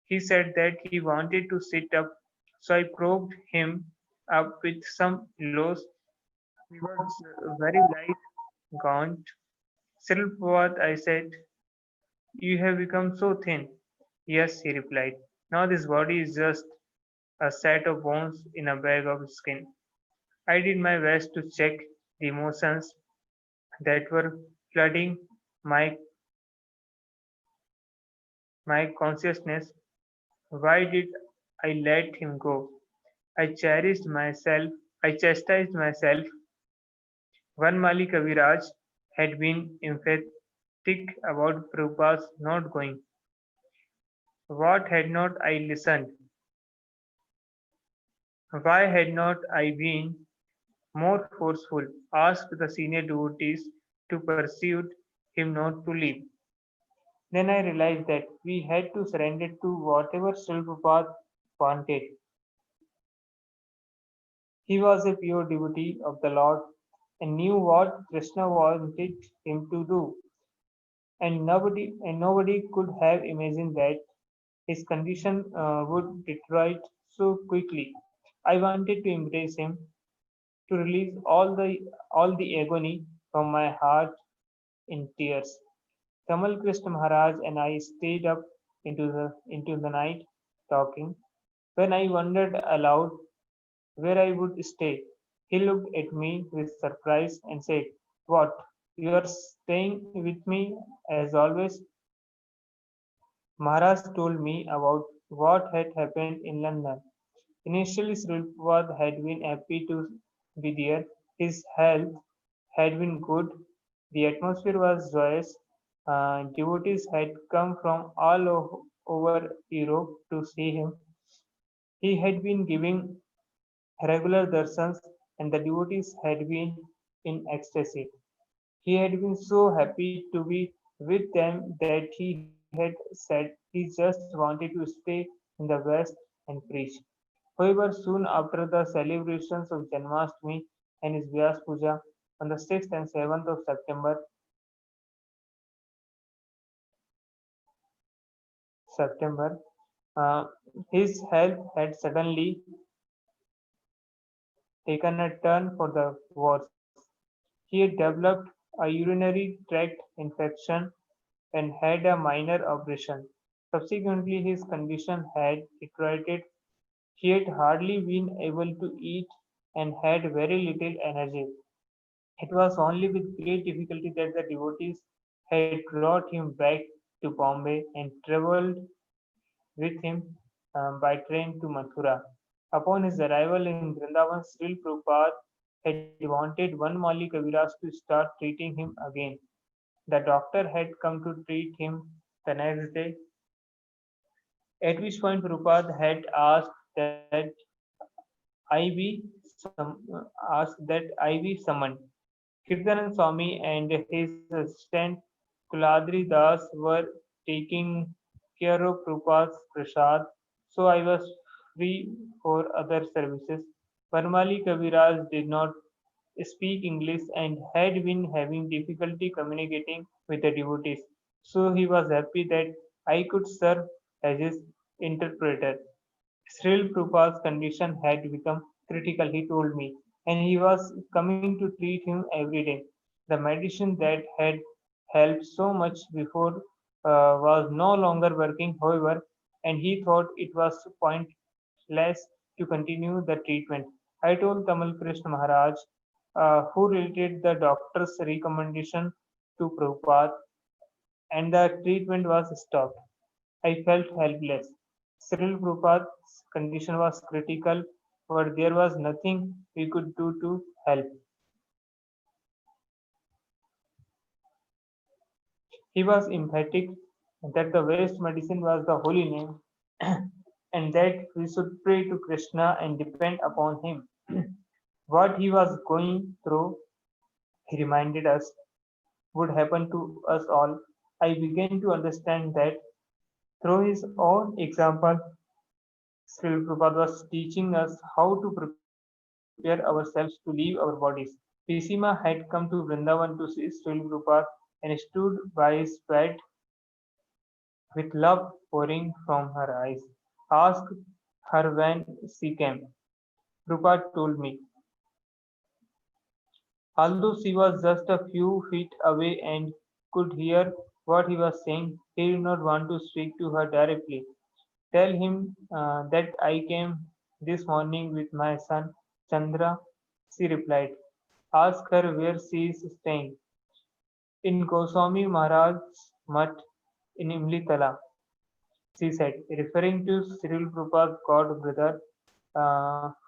he said that he wanted to sit up, so I probed him up with some pillows. He was very light, gaunt. Silpwat, I said, you have become so thin. Yes, he replied. Now this body is just a set of bones in a bag of skin. I did my best to check the emotions that were flooding my my consciousness. Why did I let him go? I cherished myself. I chastised myself. Vanmali Kaviraj had been emphatic about Prabhupada's not going. What had not I listened? Why had not I been more forceful? Asked the senior devotees to persuade him not to leave. Then I realized that we had to surrender to whatever Srila Prabhupada wanted. He was a pure devotee of the Lord and knew what Krishna wanted him to do, and nobody could have imagined that his condition would deteriorate so quickly. I wanted to embrace him, to release all the agony from my heart in tears. Kamal Krishna Maharaj and I stayed up into the night talking. When I wondered aloud where I would stay, he looked at me with surprise and said, "What? You are staying with me as always?" Maharaj told me about what had happened in London. Initially, Sripad had been happy to be there. His health had been good. The atmosphere was joyous. Devotees had come from over Europe to see him. He had been giving regular darshans, and the devotees had been in ecstasy. He had been so happy to be with them that he had said he just wanted to stay in the West and preach. However, soon after the celebrations of Janmashtami and his Vyas Puja on the 6th and 7th of September, uh, his health had suddenly taken a turn for the worse. He had developed a urinary tract infection and had a minor operation. Subsequently, his condition had deteriorated. He had hardly been able to eat and had very little energy. It was only with great difficulty that the devotees had brought him back to Bombay and travelled with him by train to Mathura. Upon his arrival in Vrindavan, Srila Prabhupada had wanted one Mali Kaviraj to start treating him again. The doctor had come to treat him the next day, at which point Prabhupada had that I be asked that I be summoned. Kirtanand Swami and his assistant Kuladri Das were taking care of Prabhupada's prasad, so I was free for other services. Parmali Kaviraj did not speak English and had been having difficulty communicating with the devotees, so he was happy that I could serve as his interpreter. Sril Prabhupada's condition had become critical, he told me, and he was coming to treat him every day. The medicine that had helped so much before was no longer working, however, and he thought it was pointless to continue the treatment. I told Tamal Krishna Maharaj, who related the doctor's recommendation to Prabhupada, and the treatment was stopped. I felt helpless. Cyril Prabhupada's condition was critical, but there was nothing we could do to help. He was emphatic that the West medicine was the holy name and that we should pray to Krishna and depend upon him. What he was going through, he reminded us, would happen to us all. I began to understand that through his own example, Srila Prabhupada was teaching us how to prepare ourselves to leave our bodies. Pisima had come to Vrindavan to see Srila Prabhupada and stood by his bed with love pouring from her eyes. Asked her when she came. Prabhupada told me. Although she was just a few feet away and could hear what he was saying, he did not want to speak to her directly. Tell him that I came this morning with my son Chandra, she replied. Ask her where she is staying. In Goswami Maharaj's mutt in Imlitala, she said, referring to Cyril Prabhupada's god brother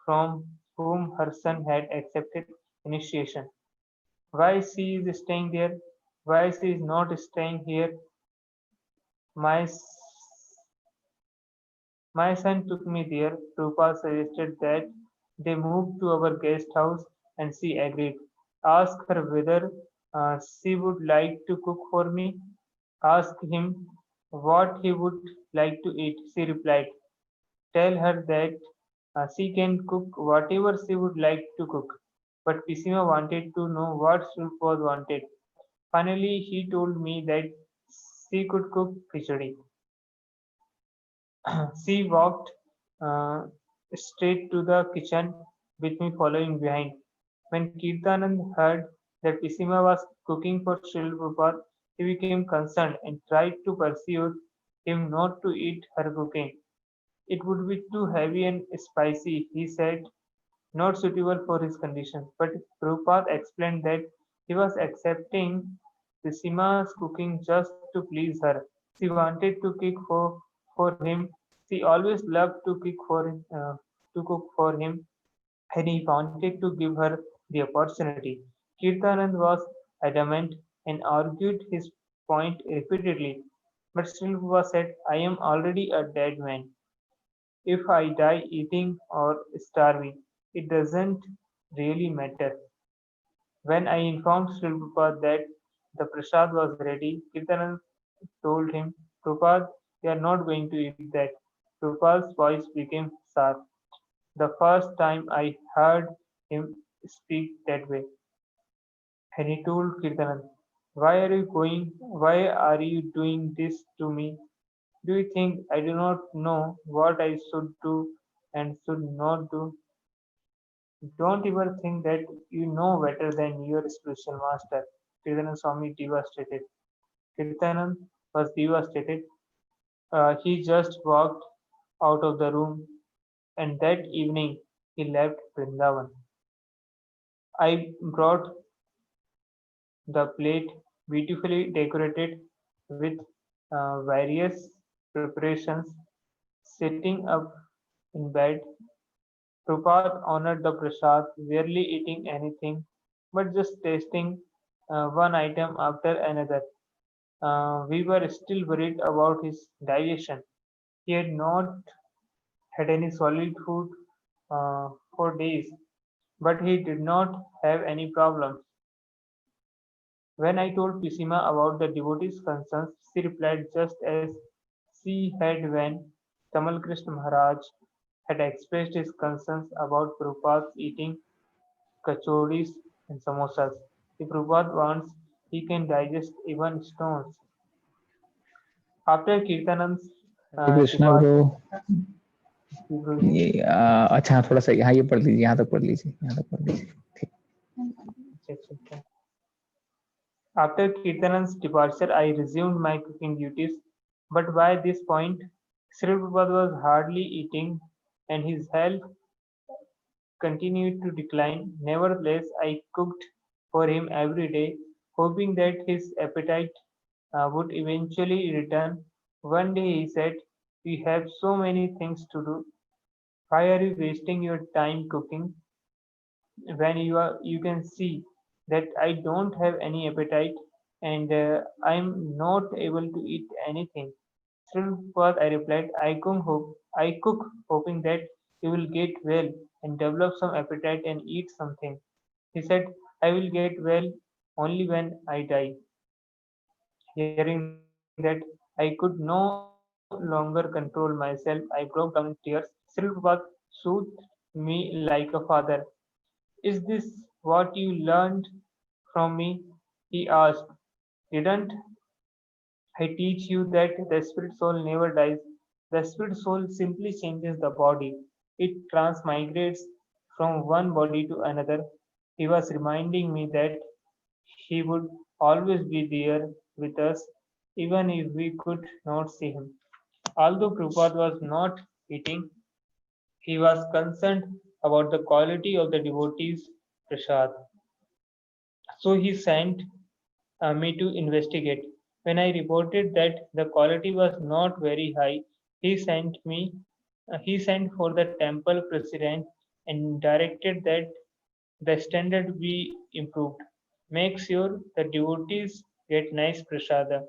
from whom her son had accepted initiation. Why she is staying there? Why she is not staying here? My My son took me there. Rupa suggested that they move to our guest house and she agreed. Ask her whether she would like to cook for me. Ask him what he would like to eat. She replied. Tell her that she can cook whatever she would like to cook. But Pisima wanted to know what Sulpod wanted. Finally, he told me that she could cook khichdi. She walked uh, straight to the kitchen with me following behind. When Kirtanand heard that Pisima was cooking for Srila Prabhupada, he became concerned and tried to persuade him not to eat her cooking. It would be too heavy and spicy, he said, not suitable for his condition. But Prabhupada explained that he was accepting Pisima's cooking just to please her. She wanted to for him. She always loved to cook for him, and he wanted to give her the opportunity. Kirtanand was adamant and argued his point repeatedly. But Sri said, I am already a dead man. If I die eating or starving, it doesn't really matter. When I informed Sri Prabhupada that the prasad was ready, Kirtanand told him, Prabhupada, we are not going to eat that. Prabhupada's voice became sharp. The first time I heard him speak that way. And he told Kirtanand, why are you doing this to me? Do you think I do not know what I should do and should not do? Don't ever think that you know better than your spiritual master. Kirtanand Swami devastated. Kirtanand was devastated. He just walked out of the room and that evening he left Vrindavan. I brought the plate beautifully decorated with various preparations. Sitting up in bed, Prabhupada honored the prasad, barely eating anything, but just tasting one item after another. We were still worried about his digestion. He had not had any solid food for days, but he did not have any problems. When I told Pisima about the devotees' concerns, she replied just as she had when Tamal Krishna Maharaj had expressed his concerns about Prabhupada's eating kachoris and samosas. If Prabhupada wants, he can digest even stones. After Kirtanand's Hare Krishna bro departure, ये अच्छा थोड़ा सा यहाँ ये पढ़ लीजिए, यहाँ तक पढ़ लीजिए, यहाँ तक पढ़ लीजिए. ठीक. After Kirtanand's departure, I resumed my cooking duties, but by this point, Sri Prabhupada was hardly eating and his health continued to decline. Nevertheless, I cooked for him every day, hoping that his appetite would eventually return. One day he said, we have so many things to do. Why are you wasting your time cooking when you can see that I don't have any appetite and I'm not able to eat anything. Sripad, I replied, I cook hoping that you will get well and develop some appetite and eat something. He said, I will get well only when I die. Hearing that, I could no longer control myself. I broke down in tears. Sripad soothed me like a father. Is this what what you learned from me? He asked. Didn't I teach you that the spirit soul never dies? The spirit soul simply changes the body. It transmigrates from one body to another. He was reminding me that he would always be there with us, even if we could not see him. Although Prabhupada was not eating, he was concerned about the quality of the devotees' prasad. So he sent me to investigate. When I reported that the quality was not very high, he sent for the temple president and directed that the standard be improved. Make sure the devotees get nice prasada.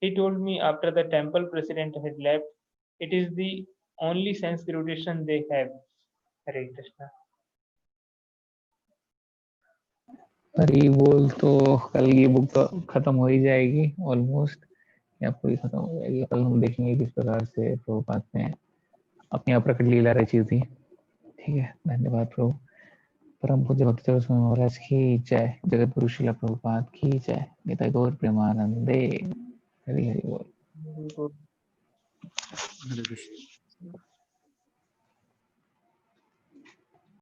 He told me after the temple president had left, it is the only sense irritation they have. Hare Krishna. हरी बोल। तो कल ये book तो खत्म हो ही जाएगी almost, या पूरी खत्म हो जाएगी। कल हम देखेंगे किस प्रकार से प्रभुपाद ने अपनी अप्रकट लीला रची थी। ठीक है, धन्यवाद प्रभु। परम पूज्य भक्तजन स्वामी महाराज की जय, जगत गुरु श्रील प्रभुपाद की जय, निताई गौर प्रेमानंदे। हरि हरि बोल। Hare Krishna.